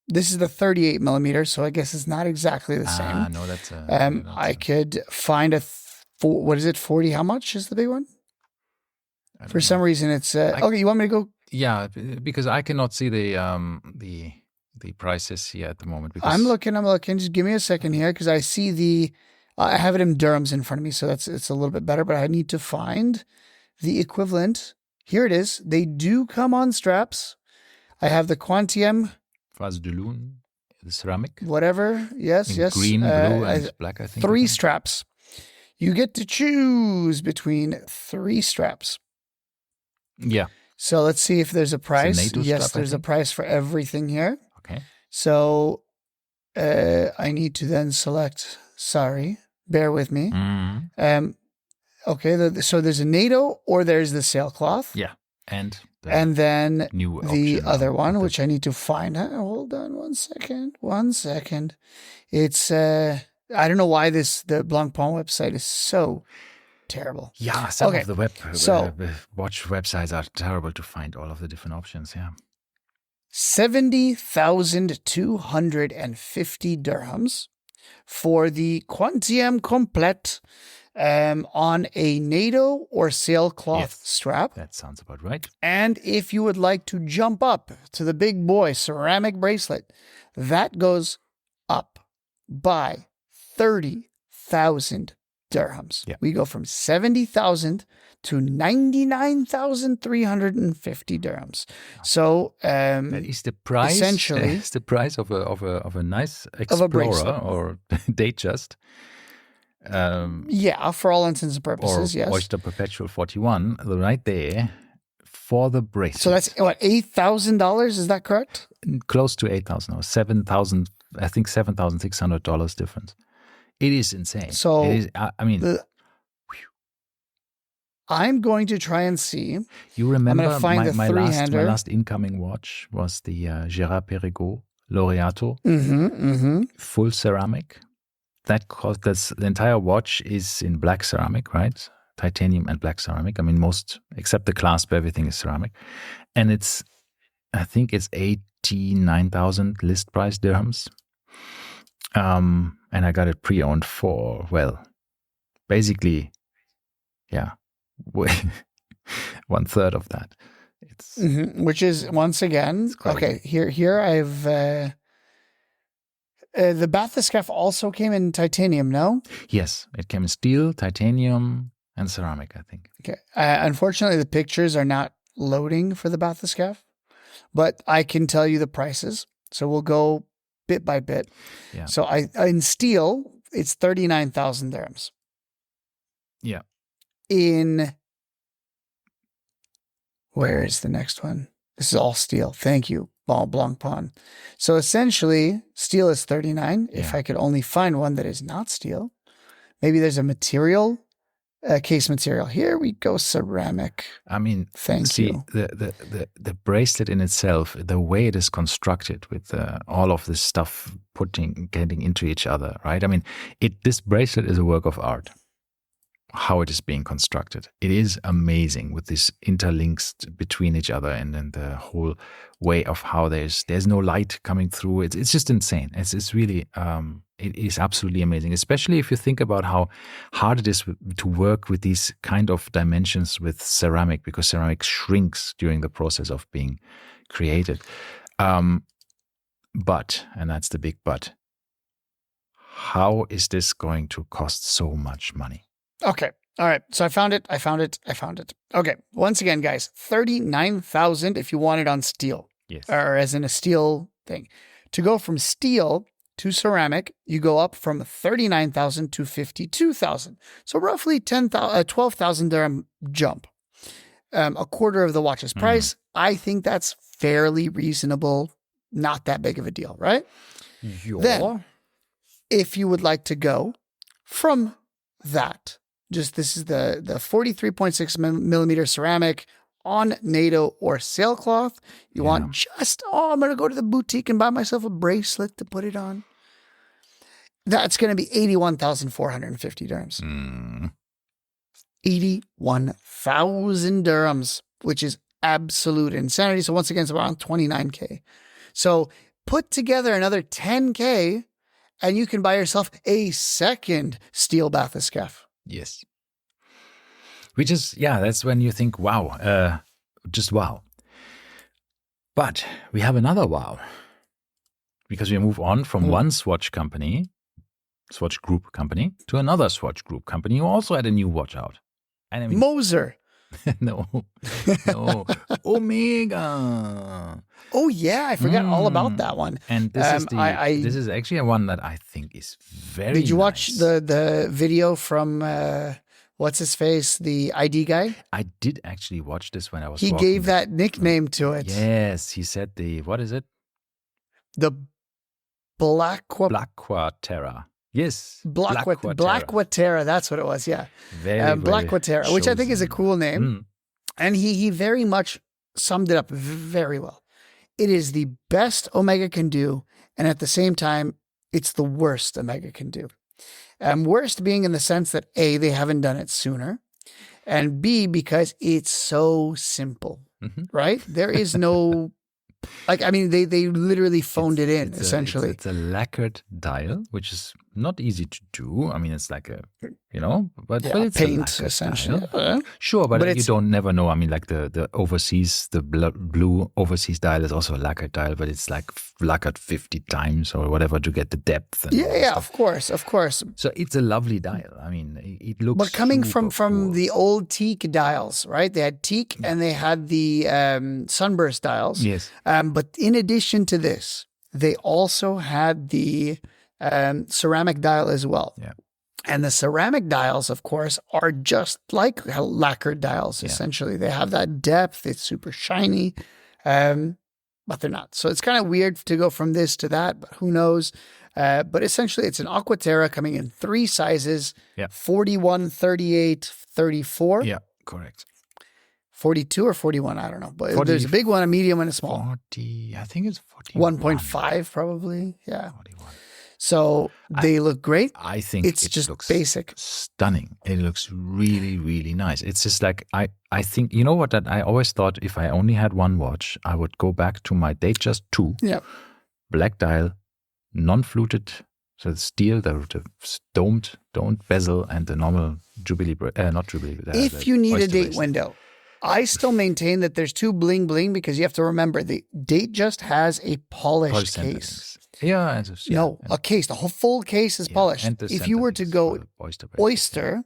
this is the 38 millimeter, so I guess it's not exactly the same. No, that's I could find what is it, 40? How much is the big one? For some reason, it's okay. You want me to go? Yeah, because I cannot see the prices here at the moment. Because I'm looking. Just give me a second here, because I see I have it in dirhams in front of me, so it's a little bit better. But I need to find the equivalent. Here it is. They do come on straps. I have the Quantième Phase de Lune, the ceramic. Whatever. Yes. Green, blue, and black. I think 3 straps. You get to choose between 3 straps. Yeah. So let's see if there's a price. Yes, strap, there's a price for everything here. Okay. So I need to then select. Sorry, bear with me. Mm-hmm. Okay. So there's a NATO or there's the sailcloth. Yeah. And then the other one, which I need to find. Hold on 1 second. 1 second. It's I don't know why the Blancpain website is so terrible. Yeah, some of the watch websites are terrible to find all of the different options. Yeah. 70,250 dirhams for the Quantième Complète on a NATO or sailcloth strap. That sounds about right. And if you would like to jump up to the big boy ceramic bracelet, that goes up by 30,000 dirhams. Yeah. We go from 70,000 to 99,350 dirhams. So that is the price. Essentially, it's the price of a nice Explorer or Datejust. For all intents and purposes, or Oyster Perpetual 41, right there for the bracelet. So that's what, $8,000? Is that correct? Close to 8,000 or 7,000. I think $7,600 difference. It is insane. So it is, I'm going to try and see. You remember I'm find my last incoming watch was the Gérard Perregaux Laureato, full ceramic. The entire watch is in black ceramic, right? Titanium and black ceramic. I mean, most except the clasp, everything is ceramic, and I think it's 89,000 list price dirhams. And I got it pre-owned for, basically, 1/3 of that. It's which is once again okay. Here I've the bathyscaphe also came in titanium. No. Yes, it came in steel, titanium, and ceramic. I think. Okay. Unfortunately, the pictures are not loading for the bathyscaphe, but I can tell you the prices. So we'll go bit by bit. Yeah. So in steel, it's 39,000 dirhams. Yeah. Where is the next one? This is all steel. Thank you, Blancpain. So essentially, steel is 39. Yeah. If I could only find one that is not steel, maybe there's a material, case material. Here we go, ceramic. I mean, thank you. The bracelet in itself, the way it is constructed with all of this stuff getting into each other, right? I mean, this bracelet is a work of art. how it is being constructed. It is amazing with these interlinks between each other, and then the whole way of how there's no light coming through. It's just insane. It's really it is absolutely amazing, especially if you think about how hard it is to work with these kind of dimensions with ceramic, because ceramic shrinks during the process of being created. But, and that's the big but, how is this going to cost so much money? Okay. All right. So I found it. Okay. Once again, guys, $39,000 if you want it on steel. Yes. Or as in a steel thing. To go from steel to ceramic, you go up from $39,000 to $52,000. So roughly 12,000 dirham jump. A quarter of the watch's price. I think that's fairly reasonable. Not that big of a deal, right? Yeah. Then, if you would like to go from that, this is the 43.6 millimeter ceramic on NATO or sailcloth. You want I'm going to go to the boutique and buy myself a bracelet to put it on. That's going to be 81,450 dirhams. 81,000 dirhams, which is absolute insanity. So once again, it's around 29K. So put together another 10K and you can buy yourself a second steel bathyscaphe. Yes. Which is, that's when you think, wow, just wow. But we have another wow. Because we move on from one Swatch group company, to another Swatch group company who also had a new watch out. And I mean, Moser. No. Omega. Oh yeah, I forgot all about that one. And this this is actually a one that I think is very Did you nice. watch the video from what's his face, the ID guy? I did actually watch this when I was He walking. gave that nickname to it. Yes, he said what is it? The Blackwaterra. Yes. Blackwaterra, that's what it was, yeah. Very Blackwaterra, which I think is a cool name. And he very much summed it up very well. It is the best Omega can do, and at the same time, it's the worst Omega can do. Worst being in the sense that A, they haven't done it sooner, and B, because it's so simple, right? There is no... they literally phoned it in, essentially. It's a lacquered dial, which is not easy to do. I mean, it's like but it's paint, essentially. Sure, but you don't never know. I mean, like the overseas, the blue overseas dial is also a lacquered dial, but it's like lacquered 50 times or whatever to get the depth. And of course. So it's a lovely dial. I mean, it looks. But coming from cool. the old teak dials, right? They had teak and they had the sunburst dials. Yes. But in addition to this, they also had the ceramic dial as well. Yeah. And the ceramic dials, of course, are just like lacquered dials, essentially. They have that depth. It's super shiny, but they're not. So it's kind of weird to go from this to that, but who knows? But essentially, it's an Aquaterra coming in 3 sizes, 41, 38, 34. Yeah, correct. 42 or 41, I don't know. But there's a big one, a medium, and a small. 40, I think it's 41. 1.5 probably, yeah. 41. So they look great. I think it's it just looks basic. Stunning. It looks really, really nice. It's just like, I think, you know what, that I always thought if I only had one watch, I would go back to my Datejust 2. Yeah. Black dial, non-fluted, so the steel, the domed bezel, and the normal Jubilee, not Jubilee. If you need a date window, I still maintain that there's 2 bling bling, because you have to remember the Datejust has a polished case. Yeah, a case. The whole full case is polished. If you were to go Oyster,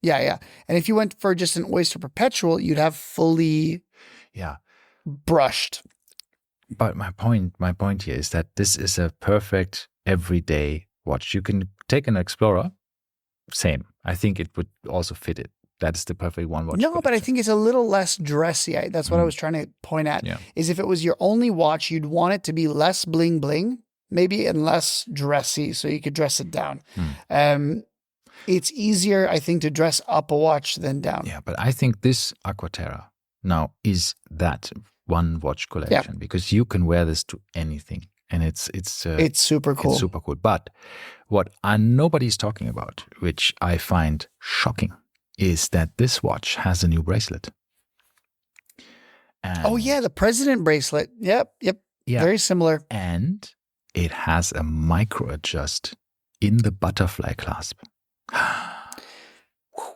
and if you went for just an Oyster Perpetual, you'd have fully brushed. But my point here is that this is a perfect everyday watch. You can take an Explorer, same. I think it would also fit it. That's the perfect one watch. No, but I think it's a little less dressy. That's what I was trying to point at. Yeah. Is if it was your only watch, you'd want it to be less bling bling, maybe, and less dressy, so you could dress it down. It's easier, I think, to dress up a watch than down. Yeah, but I think this Aquaterra now is that one watch collection, because you can wear this to anything, and it's super cool. It's super cool. But what nobody's talking about, which I find shocking, is that this watch has a new bracelet. And Oh yeah, the president bracelet. Yep. yeah, Very similar. and it has a micro adjust in the butterfly clasp.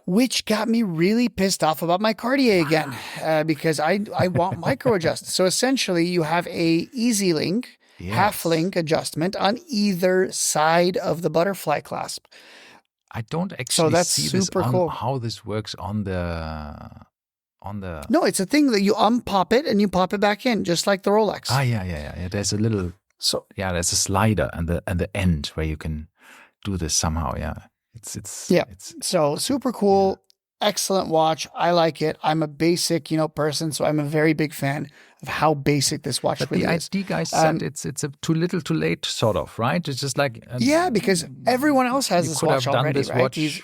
Which got me really pissed off about my Cartier again, because I want micro adjust. So essentially, you have a easy link, half link adjustment on either side of the butterfly clasp. I don't actually that's see this super on cool. how this works on the. No, it's a thing that you unpop it and you pop it back in, just like the Rolex. Yeah. There's a little. So there's a slider and the end where you can do this somehow. Yeah, it's so super cool. Excellent watch. I like it. I'm a basic, person, so I'm a very big fan of how basic this watch But really the is. ID guys said it's a too little, too late, sort of, right? It's just like because everyone else has you this could watch have done already, this right? watch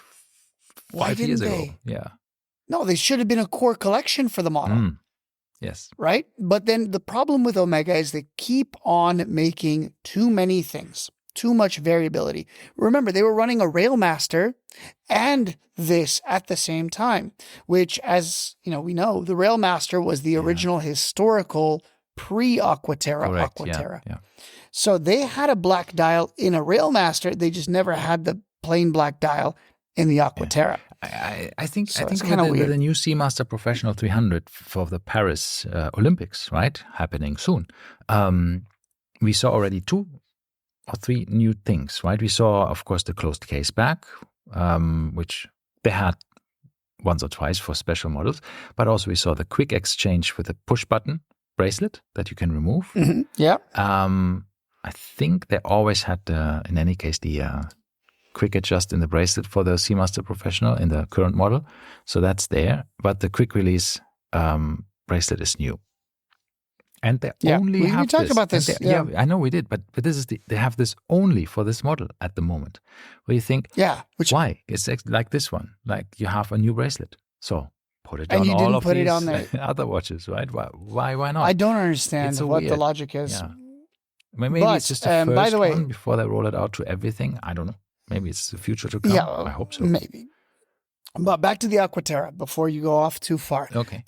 Why 5 years didn't ago. they? Yeah. No, they should have been a core collection for the model. Yes. Right? But then the problem with Omega is they keep on making too many things, too much variability. Remember, they were running a Railmaster and this at the same time, which, as we know, the Railmaster was the original historical pre-Aquaterra Aquaterra. Yeah. So they had a black dial in a Railmaster. They just never had the plain black dial in the Aquaterra. I think it's kind of weird. The new Seamaster Professional 300 for the Paris Olympics, right, happening soon. We saw already 2 or 3 new things, right? We saw, of course, the closed case back, which they had once or twice for special models, but also we saw the quick exchange with a push button bracelet that you can remove. Mm-hmm. Yeah. I think they always had in any case, the quick adjust in the bracelet for the Seamaster Professional in the current model. So that's there. But the quick release bracelet is new. And they only have talked this. about this. Yeah, I know we did, but this is they have this only for this model at the moment. Where you think, why? It's like this one. Like you have a new bracelet. So put it on all of these other watches, right? Why not? I don't understand what the logic is. Yeah. Maybe it's just the first one before they roll it out to everything. I don't know. Maybe it's the future to come. I hope so. Maybe. But back to the Aquaterra before you go off too far. Okay.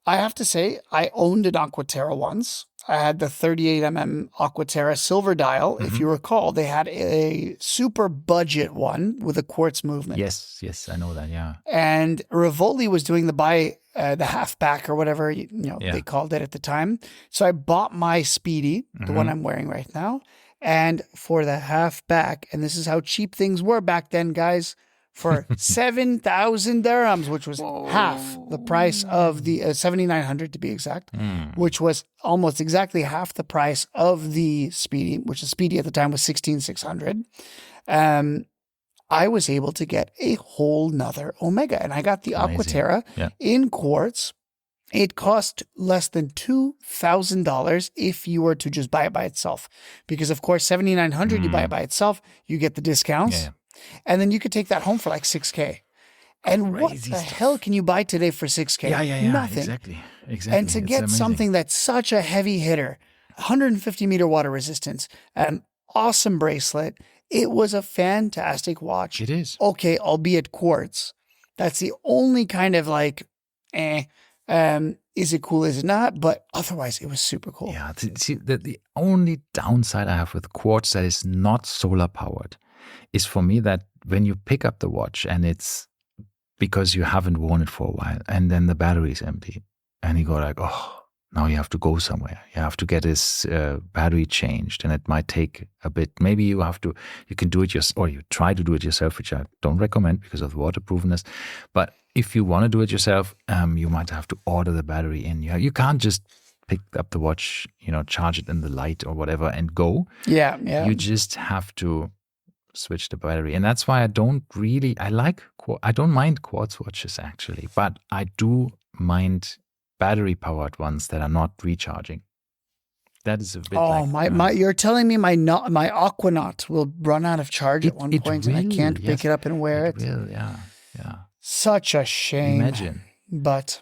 I have to say, I owned an Aquaterra once. I had the 38mm Aquaterra silver dial. Mm-hmm. If you recall, they had a super budget one with a quartz movement. Yes, I know that, yeah. And Rivoli was doing the half back or whatever they called it at the time. So I bought my Speedy, the one I'm wearing right now. And for the half back, and this is how cheap things were back then, guys, for 7,000 dirhams, which was half the price of the 7,900 to be exact, which was almost exactly half the price of the Speedy, which the Speedy at the time was 16,600. I was able to get a whole nother Omega, and I got the Aquaterra in quartz. It cost less than $2,000 if you were to just buy it by itself. Because, of course, 7,900, you buy it by itself, you get the discounts. And then you could take that home for like $6,000. And crazy what the hell can you buy today for $6,000? Yeah. Nothing. Exactly. And to get something that's such a heavy hitter, 150 meter water resistance, an awesome bracelet, it was a fantastic watch. It is. Okay, albeit quartz. That's the only kind of like, is it cool, is it not? But otherwise, it was super cool. Yeah, see, the only downside I have with quartz that is not solar powered is for me that when you pick up the watch and it's because you haven't worn it for a while and then the battery is empty and you go like, oh, now you have to go somewhere. You have to get this battery changed and it might take a bit. Maybe you can do it yourself or you try to do it yourself, which I don't recommend because of the waterproofness. But if you want to do it yourself, you might have to order the battery in. You can't just pick up the watch, charge it in the light or whatever and go. Yeah. You just have to switch the battery. And that's why I don't mind quartz watches actually, but I do mind battery powered ones that are not recharging. That is a bit you're telling me my Aquanaut will run out of charge at one point and I can't pick it up and wear it. It will, yeah. Such a shame. Imagine. But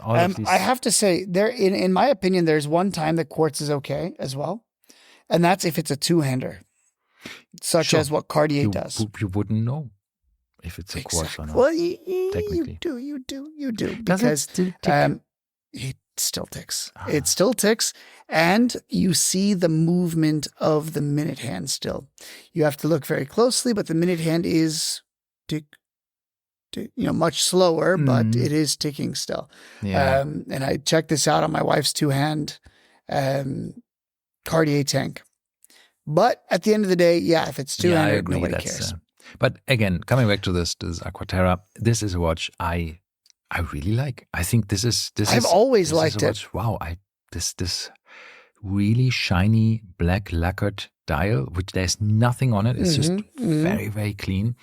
I have to say, there in my opinion, there's one time that quartz is okay as well. And that's if it's a two-hander. Such as what Cartier does. You wouldn't know. if it's a quartz or not. Well, you technically. you do. Does it Because still tick? it still ticks. It still ticks. And you see the movement of the minute hand still. You have to look very closely, but the minute hand is tick, tick, much slower, but it is ticking still. Yeah. And I checked this out on my wife's 2-hand Cartier tank. But at the end of the day, if it's 2-handed, nobody cares. But again, coming back to this Aquaterra, this is a watch I really like. I think this is. I've always liked it. Watch, wow, this really shiny black lacquered dial, which there's nothing on it. It's just very, very clean.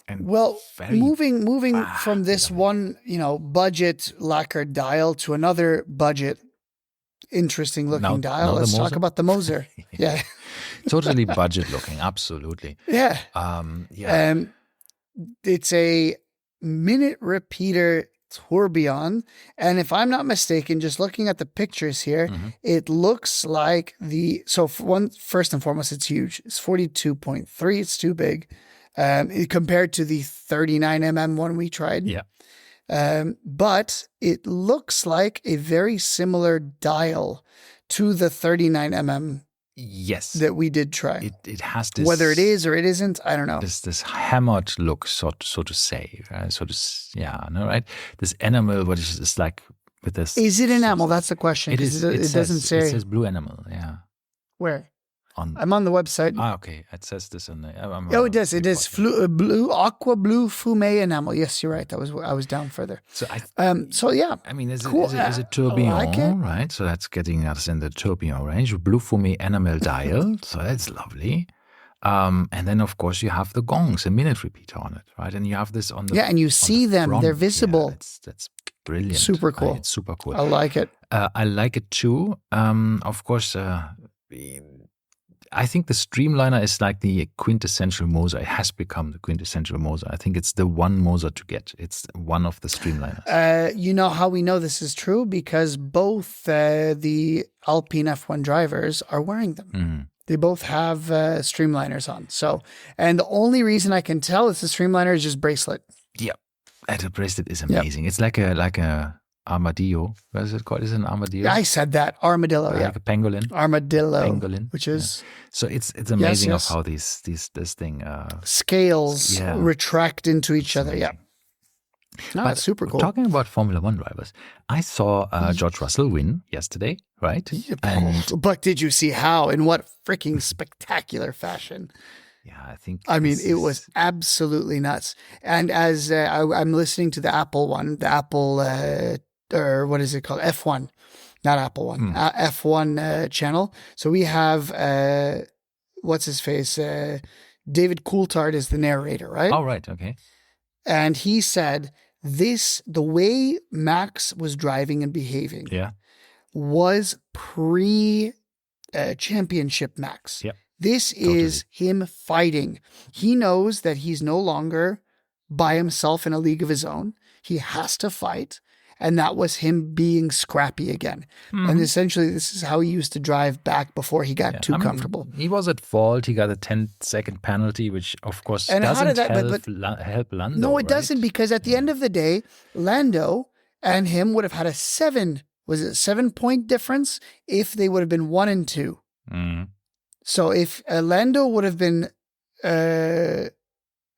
And moving from this one, budget lacquered dial to another budget, interesting looking dial. Let's talk about the Moser. Yeah. Totally budget looking. Absolutely. Yeah. Yeah. It's a minute repeater tourbillon. And if I'm not mistaken, just looking at the pictures here, it looks like first and foremost, it's huge. It's 42.3. It's too big. Compared to the 39mm one we tried. Yeah. But it looks like a very similar dial to the 39mm. Yes. That we did try. It has this. Whether it is or it isn't, I don't know. This hammered look, so to say. Right? This enamel, what is it's like with this. Is it enamel? That's the question. It is. It doesn't say. It says blue enamel. Yeah. Where? I'm on the website. Okay. It says this on the. It does. It is aqua blue fume enamel. Yes, you're right. I was down further. So yeah. I mean, is cool. it Tourbillon, right? So that's getting us in the Tourbillon range. Blue fume enamel dial. So that's lovely. And then of course you have the gongs, a minute repeater on it, right? And you have this on the. Yeah, and you see them. They're visible. Yeah, that's brilliant. Super cool. It's super cool. I like it. I like it too. Of course. I think the Streamliner is like the quintessential Moser. It has become the quintessential Moser. I think it's the one Moser to get. It's one of the Streamliners. You know how we know this is true? Because both the Alpine F1 drivers are wearing them. They both have Streamliners on. So, and the only reason I can tell it's the Streamliner is just bracelet. Yeah, and the bracelet is amazing. It's like a armadillo. What is it called? Is it an armadillo? Yeah, I said that. Armadillo, like a pangolin. Armadillo. Pangolin. Which is... Yeah. So it's amazing of how this thing... scales retract into each other. Yeah. No, but it's super cool. Talking about Formula One drivers, I saw George Russell win yesterday, right? But did you see how? In what freaking spectacular fashion? Yeah, I mean, it was absolutely nuts. And as I'm listening to the Apple one, or what is it called? F1, not Apple One, F1 channel. So we have, what's his face? David Coulthard is the narrator, right? Oh, right. Okay. And he said the way Max was driving and behaving was pre-championship Max. Yeah. This is him fighting. He knows that he's no longer by himself in a league of his own. He has to fight. And that was him being scrappy again. And essentially, this is how he used to drive back before he got too comfortable. He was at fault. He got a 10-second penalty, which, of course, doesn't help Lando. No, it doesn't, because at the end of the day, Lando and him would have had a 7-point difference if they would have been 1 and 2. So if Lando would have been...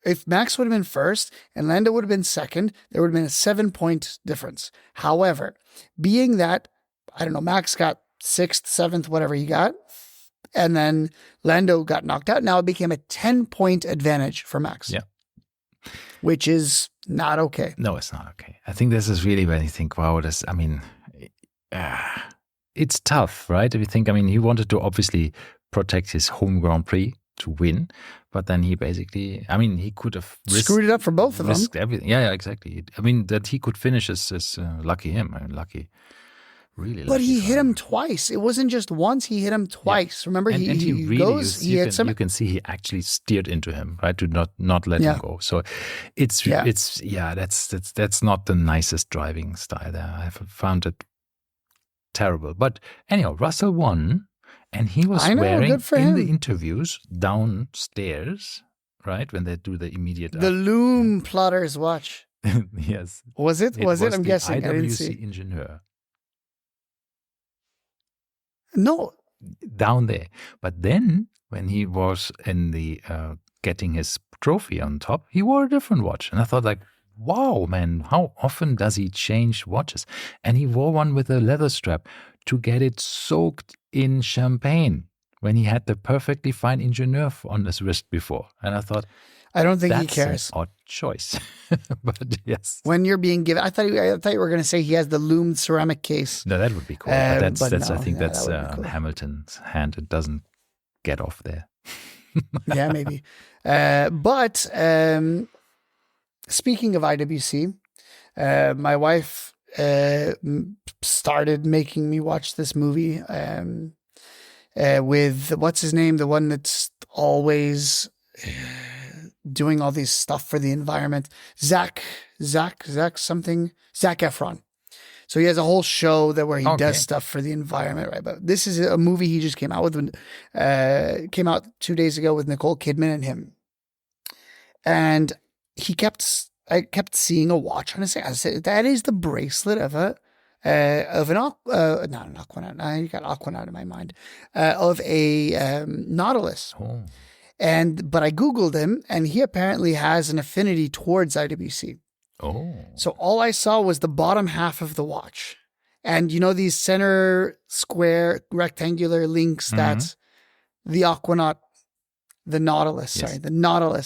if Max would have been first and Lando would have been second, there would have been a 7-point difference. However, being that, I don't know, Max got 6th, 7th, whatever he got, and then Lando got knocked out, now it became a 10-point advantage for Max. Yeah. Which is not okay. No, it's not okay. I think this is really when you think, wow, it's tough, right? If you think, he wanted to obviously protect his home Grand Prix to win, but then he basically, he could have screwed it up for both of them. Everything. Yeah, exactly. That he could finish is lucky him. Lucky, really. But he hit him twice. It wasn't just once. He hit him twice. Remember, and he really goes. You can see he actually steered into him, right, to not let him go. So that's not the nicest driving style there. I found it terrible. But anyhow, Russell won. And he was wearing, in the interviews downstairs, right? When they do the immediate. The Lume plotter's watch. Yes. Was it? Was it? I'm guessing. I didn't IWC see. Ingenieur. No. Down there. But then, when he was in the getting his trophy on top, he wore a different watch. And I thought, like, wow, man, how often does he change watches? And he wore one with a leather strap to get it soaked in champagne when he had the perfectly fine Ingenieur on his wrist before. And I thought, I don't think he that's cares. an odd choice. But yes. When you're being given, I thought you were going to say he has the Lume ceramic case. No, that would be cool. But that's no, I think that's cool. Hamilton's hand. It doesn't get off there. Yeah, maybe. But speaking of IWC, my wife started making me watch this movie with, what's his name? The one that's always doing all these stuff for the environment. Zac Efron. So he has a whole show where he does stuff for the environment, right? But this is a movie he just came out with, came out 2 days ago with Nicole Kidman and him. And I kept seeing a watch on his hand. I said, that is the bracelet of an Aquanaut. I got Aquanaut in my mind. Of a Nautilus. Oh. But I Googled him, and he apparently has an affinity towards IWC. Oh. So all I saw was the bottom half of the watch. And you know these center square rectangular links that the Aquanaut, the Nautilus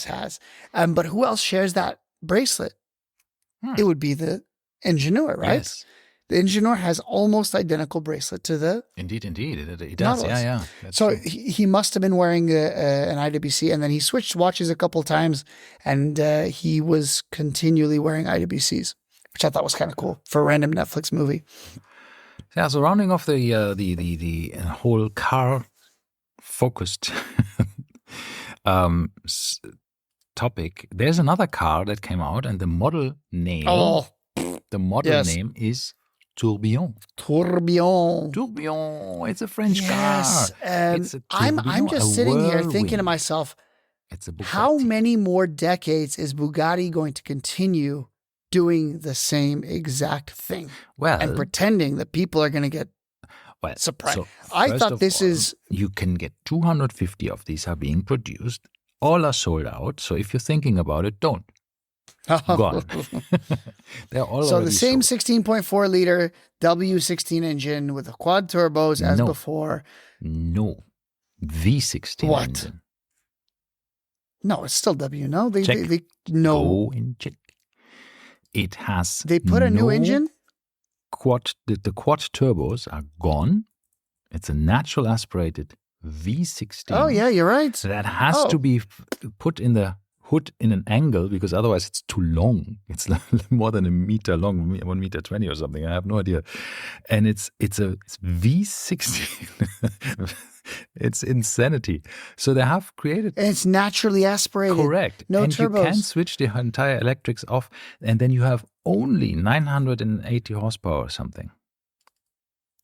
has. But who else shares that bracelet? It would be the Ingenieur, right? Yes. The Ingenieur has almost identical bracelet to the Indeed. It does. Nautilus. Yeah. That's so true. he must have been wearing an IWC, and then he switched watches a couple times, and he was continually wearing IWCs, which I thought was kind of cool for a random Netflix movie. Yeah. So rounding off the whole car focused topic, there's another car that came out, and the model name. Name is Tourbillon. Tourbillon. It's a French car. It's a I'm just sitting here thinking to myself, it's a Bugatti. How many more decades is Bugatti going to continue doing the same exact thing? And pretending that people are going to get surprised. So I thought this is... You can get 250 of these are being produced. All are sold out. So if you're thinking about it, don't. Gone. They're all so the same sold. 16.4 liter W16 engine with the quad turbos as before. No. V16 what? engine. No, it's still W. No, Check. they no. Go and check. It has. They put a new engine. The quad turbos are gone. It's a natural aspirated V16. Oh yeah, you're right. So that has to be put in the hood in an angle, because otherwise it's too long. It's more than a meter long, 1 meter 20 or something. I have no idea. And it's V16. It's insanity. So they have created. And it's naturally aspirated. Correct. No and turbos. You can switch the entire electrics off, and then you have only 980 horsepower or something.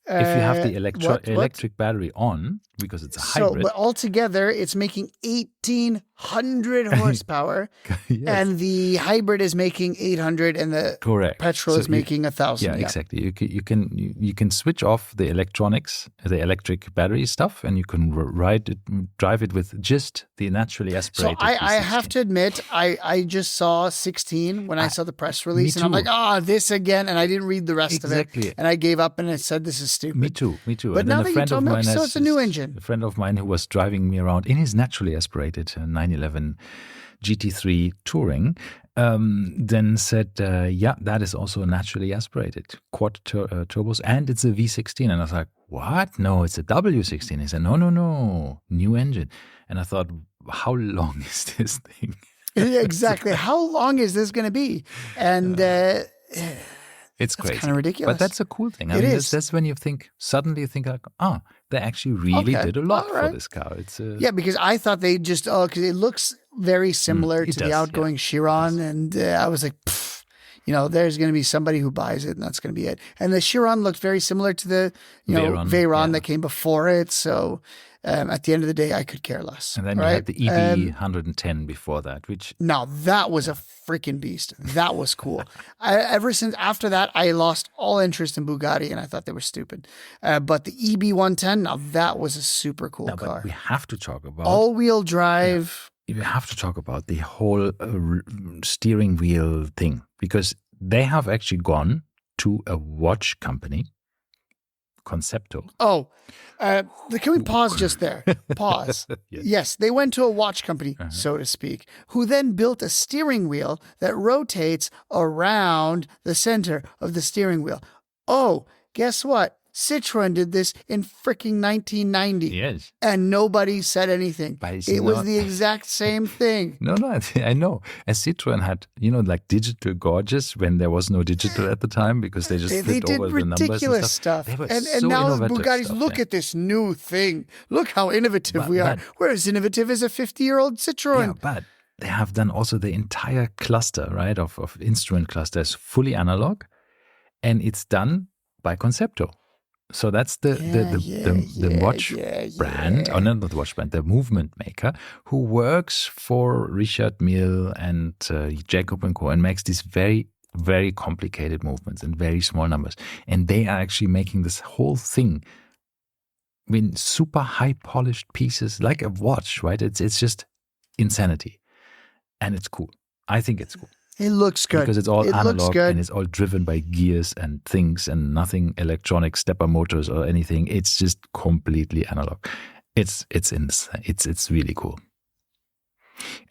If you have the electric battery on, because it's a hybrid. But altogether, it's making 1,800 horsepower, yes. and the hybrid is making 800, and the petrol is making 1,000. Yeah, exactly. You can switch off the electronics, the electric battery stuff, and you can drive it with just the naturally aspirated. So I have to admit, I just saw 16 when I saw the press release, and I'm like, this again, and I didn't read the rest of it, and I gave up, and I said, this is stupid. Me too. But now that you told me, so it's a new engine. A friend of mine who was driving me around in his naturally aspirated 911 GT3 Touring, then said, that is also a naturally aspirated quad turbos, and it's a V16. And I was like, what? No, it's a W16. He said, no, new engine. And I thought, how long is this thing? Exactly. How long is this going to be? And it's crazy. Kind of ridiculous. But that's a cool thing. I mean, that's when you suddenly think like, they actually really did a lot for this car. It's because I thought they just, because it looks very similar to the outgoing Chiron. And I was like, there's going to be somebody who buys it, and that's going to be it. And the Chiron looked very similar to the, Veyron that came before it. So at the end of the day, I could care less. And then you had the EB 110 before that, which... Now, that was a freaking beast. That was cool. Ever since after that, I lost all interest in Bugatti, and I thought they were stupid. But the EB 110, now that was a super cool car. But we have to talk about... all-wheel drive. Yeah. We have to talk about the whole steering wheel thing, because they have actually gone to a watch company, Concepto. Oh, can we pause just there? Pause. Yes, they went to a watch company, so to speak, who then built a steering wheel that rotates around the center of the steering wheel. Oh, guess what? Citroën did this in freaking 1990. Yes. And nobody said anything. It was the exact same thing. No, I know. As Citroën had, like digital gauges when there was no digital at the time, because they just flipped over the numbers. They did ridiculous stuff. And now Bugattis, look at this new thing. Look how innovative we are. We're as innovative as a 50-year-old Citroën. Yeah, but they have done also the entire cluster, right, of instrument clusters fully analog, and it's done by Concepto. So that's the watch brand, or not the watch brand, the movement maker, who works for Richard Mille and Jacob & Co. and makes these very, very complicated movements in very small numbers. And they are actually making this whole thing in super high polished pieces, like a watch, right? It's just insanity. And it's cool. I think it's cool. It looks good. Because it's all analog and it's all driven by gears and things and nothing electronic, stepper motors or anything. It's just completely analog. It's really cool.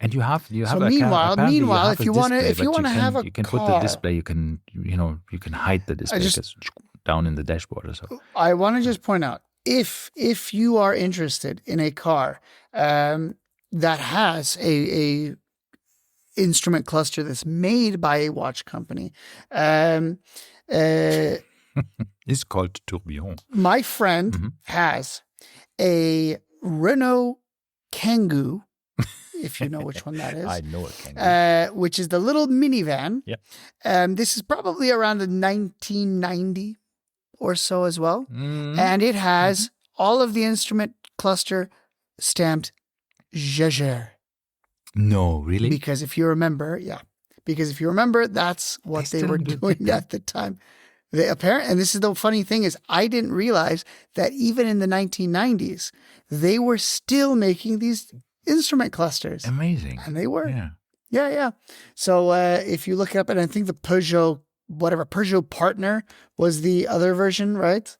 And you have so meanwhile, if you want to have a car, you can put the display. You can hide the display down in the dashboard or so. I want to just point out, if you are interested in a car that has a instrument cluster that's made by a watch company. It's called Tourbillon. My friend has a Renault Kangoo, if you know which one that is. I know a Kangoo. Which is the little minivan. Yeah. This is probably around the 1990 or so as well. And it has all of the instrument cluster stamped Jaeger. No, really? Because if you remember, that's what they were doing at the time. And this is the funny thing is, I didn't realize that even in the 1990s, they were still making these instrument clusters. Amazing. And they were. Yeah. So if you look it up, and I think the Peugeot Partner was the other version, right?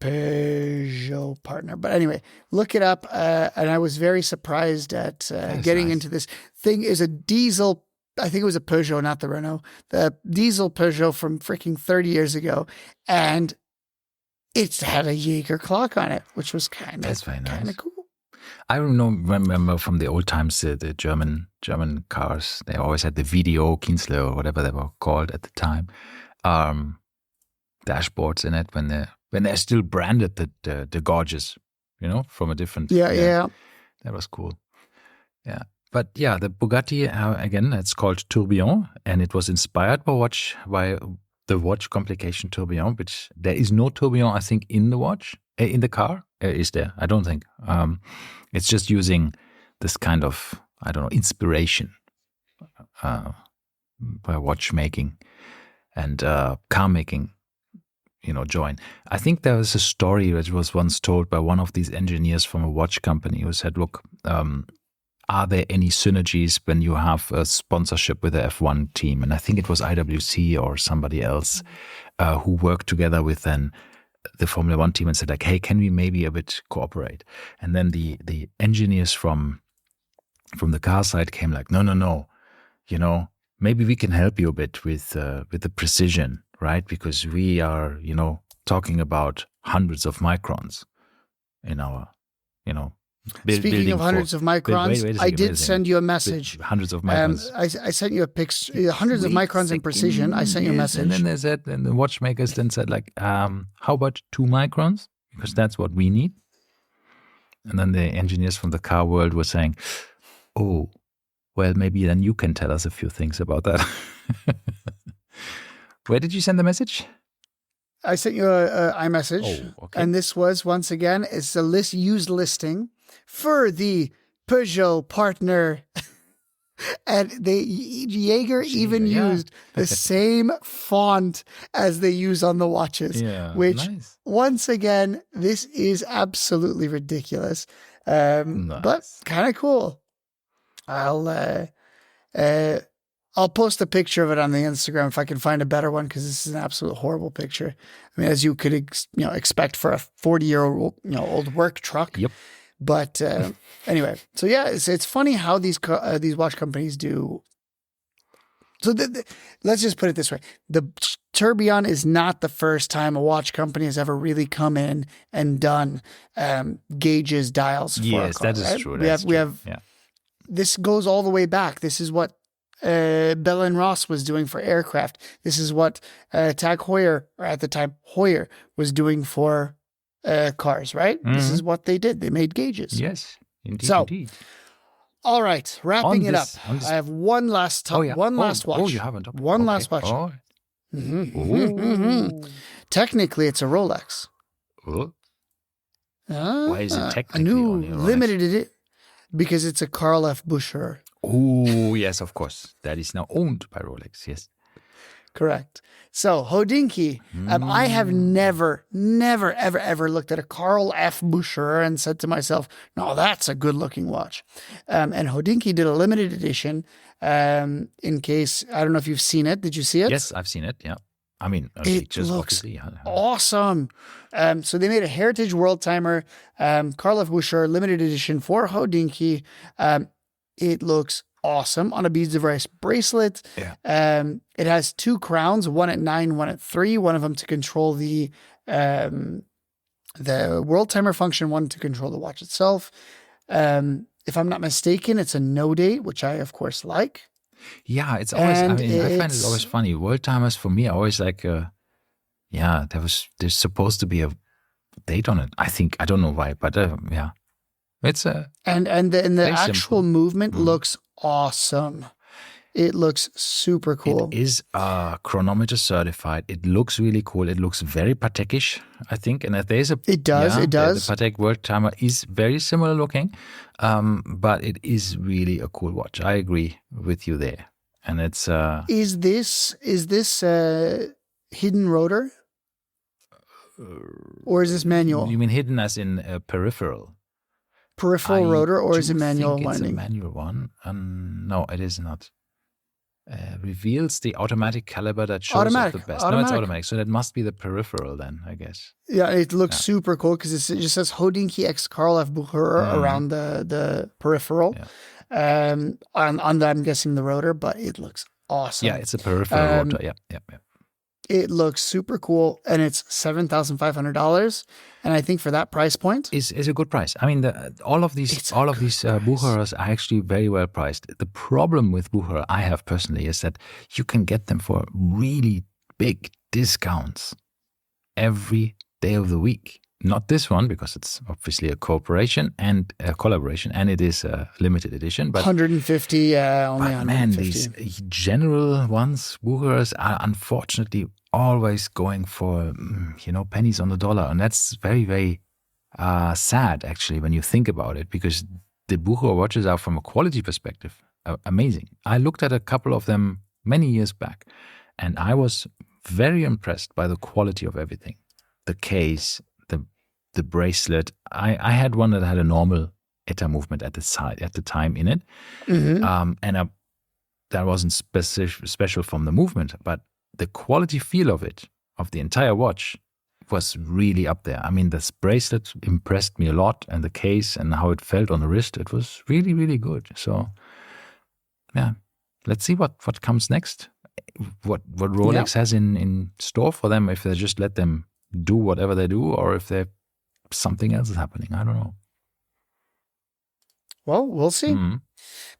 Peugeot Partner. But anyway, look it up. And I was very surprised at getting into this. Thing is a diesel, I think it was a Peugeot, not the Renault, the diesel Peugeot from freaking 30 years ago. And it had a Jaeger clock on it, which was kind of cool. I remember from the old times, the German cars, they always had the Video Kienzle or whatever they were called at the time, dashboards in it when they're still branded the gauges, from a different... Yeah. That was cool. Yeah. But yeah, the Bugatti, again, it's called Tourbillon, and it was inspired by the watch complication Tourbillon, which there is no Tourbillon, I think, in the watch, in the car. Is there? I don't think. It's just using this kind of, I don't know, inspiration by watchmaking and car making. Join. I think there was a story that was once told by one of these engineers from a watch company who said, look, are there any synergies when you have a sponsorship with the F1 team? And I think it was IWC or somebody else who worked together with then the Formula One team and said, like, hey, can we maybe a bit cooperate? And then the engineers from the car side came like, no, maybe we can help you a bit with the precision, right? Because we are, talking about hundreds of microns in our, Speaking of hundreds of microns, I did send you a message. Hundreds of microns. I sent you a picture, hundreds of microns in precision. I sent you a message. And then they said, and the watchmakers then said, like, how about 2 microns? Because that's what we need. And then the engineers from the car world were saying, oh, well, maybe then you can tell us a few things about that. Where did you send the message? I sent you a iMessage, Oh, okay. and this was once again it's a used listing for the Peugeot partner, and Jaeger even yeah. used the same font as they use on the watches. Yeah, which nice. once again, this is absolutely ridiculous, but Nice. kind of cool. I'll post a picture of it on the Instagram if I can find a better one, because this is an absolute horrible picture. I mean, as you could expect for a 40-year-old old work truck. Yep. But anyway, so yeah, it's funny how these watch companies do. So let's just put it this way: the Tourbillon is not the first time a watch company has ever really come in and done gauges, dials. Yes, for a car, that is right? true. We have. Yeah. This goes all the way back. This is what Bell and Ross was doing for aircraft. This is what Tag Heuer, or at the time Heuer, was doing for cars, right? This is what they did. They made gauges. Yes, indeed. So, indeed. all right, wrapping it up. On this- I have one last one last watch. Oh, you haven't. One last watch. Oh. Technically, it's a Rolex. Oh. Why is it A technically new only a Rolex? limited edition? Because it's a Karl F. Bucher. Oh, yes, of course. That is now owned by Rolex. Yes. Correct. So Hodinkee, I have never, ever looked at a Karl F. Bucher and said to myself, "No, that's a good-looking watch." And Hodinkee did a limited edition. In case, I don't know if you've seen it. Did you see it? Yes, I've seen it. Yeah. I mean, It pictures, looks obviously. Yeah. awesome. So they made a Heritage World Timer, Karl F. Bucher limited edition for Hodinkee. It looks awesome on a beads of rice bracelet. Yeah. It has two crowns, one at 9, one at 3. One of them to control the world timer function, one to control the watch itself. If I'm not mistaken, it's a no date, which I of course like. Yeah, it's always. And I find it always funny. World timers for me are always like, there's supposed to be a date on it. I think I don't know why, but yeah, it's a and the actual simple. movement looks awesome. It looks super cool. It is chronometer certified. It looks really cool. It looks very Patek-ish, I think. And there's a It does. The The Patek World Timer is very similar looking, but it is really a cool watch. I agree with you there. And it's Is this hidden rotor, or is this manual? You mean hidden as in peripheral? Peripheral rotor, or is it do manual think winding? It's a manual one. No, it is not. Reveals the automatic caliber that shows off the best. No, it's automatic. So that must be the peripheral then, I guess. Yeah, it looks super cool because it just says Hodinkee X Karl F. Bucher around the peripheral. Yeah. On the, I'm guessing the rotor, but it looks awesome. Yeah, it's a peripheral rotor. Yeah. It looks super cool, and it's $7,500. And I think for that price point, is a good price. I mean, all of these Bucheras are actually very well priced. The problem with Bucher I have personally is that you can get them for really big discounts every day of the week. Not this one, because it's obviously a collaboration, and it is a limited edition. But 150, only but 150. man, these general ones, Bucheras, are unfortunately always going for pennies on the dollar, and that's very, very sad actually when you think about it, because the Bucher watches are, from a quality perspective, amazing. I looked at a couple of them many years back, and I was very impressed by the quality of everything. The case, the bracelet. I had one that had a normal ETA movement at the side at the time in it, and that wasn't special from the movement, but the quality feel of it, of the entire watch, was really up there. I mean, this bracelet impressed me a lot, and the case and how it felt on the wrist, it was really, really good. So, yeah, let's see what comes next. What Rolex has in store for them, if they just let them do whatever they do, or if something else is happening. I don't know. Well, we'll see.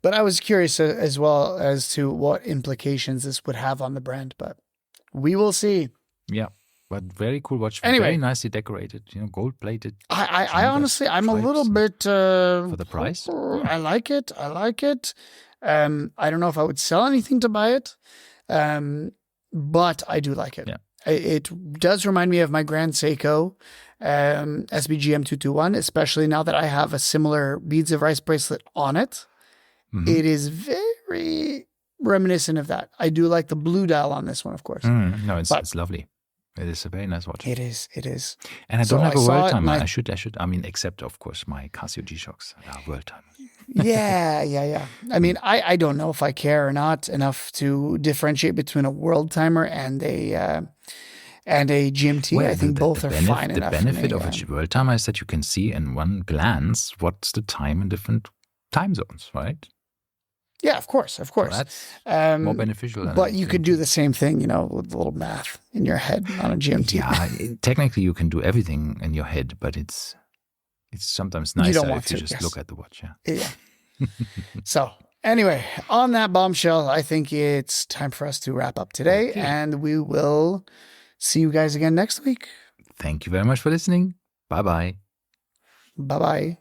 But I was curious as well as to what implications this would have on the brand, but we will see. Yeah, but very cool watch. Anyway. Very nicely decorated, gold plated. I honestly, I'm a little bit... for the price? I like it. I don't know if I would sell anything to buy it, but I do like it. Yeah. It does remind me of my Grand Seiko SBGM 221, especially now that I have a similar beads of rice bracelet on it. Mhm. It is very reminiscent of that. I do like the blue dial on this one, of course. No, it's lovely. It is a very nice watch. It is. And I So don't have I a saw world it timer. and I should. I mean, except of course my Casio G-Shocks are world timer. Yeah. I mean, I don't know if I care or not enough to differentiate between a world timer and a GMT. Well, I think both are fine the enough. benefit for of me, a world timer is that you can see in one glance what's the time in different time zones, right? yeah, of course. So that's more beneficial. Than But a you could GMT. do the same thing, with a little math in your head on a GMT. Yeah, technically you can do everything in your head, but it's sometimes nicer don't want if you to, just yes. look at the watch. Yeah. Yeah. So anyway, on that bombshell, I think it's time for us to wrap up today, Okay. and we will see you guys again next week. Thank you very much for listening. Bye bye. Bye-bye.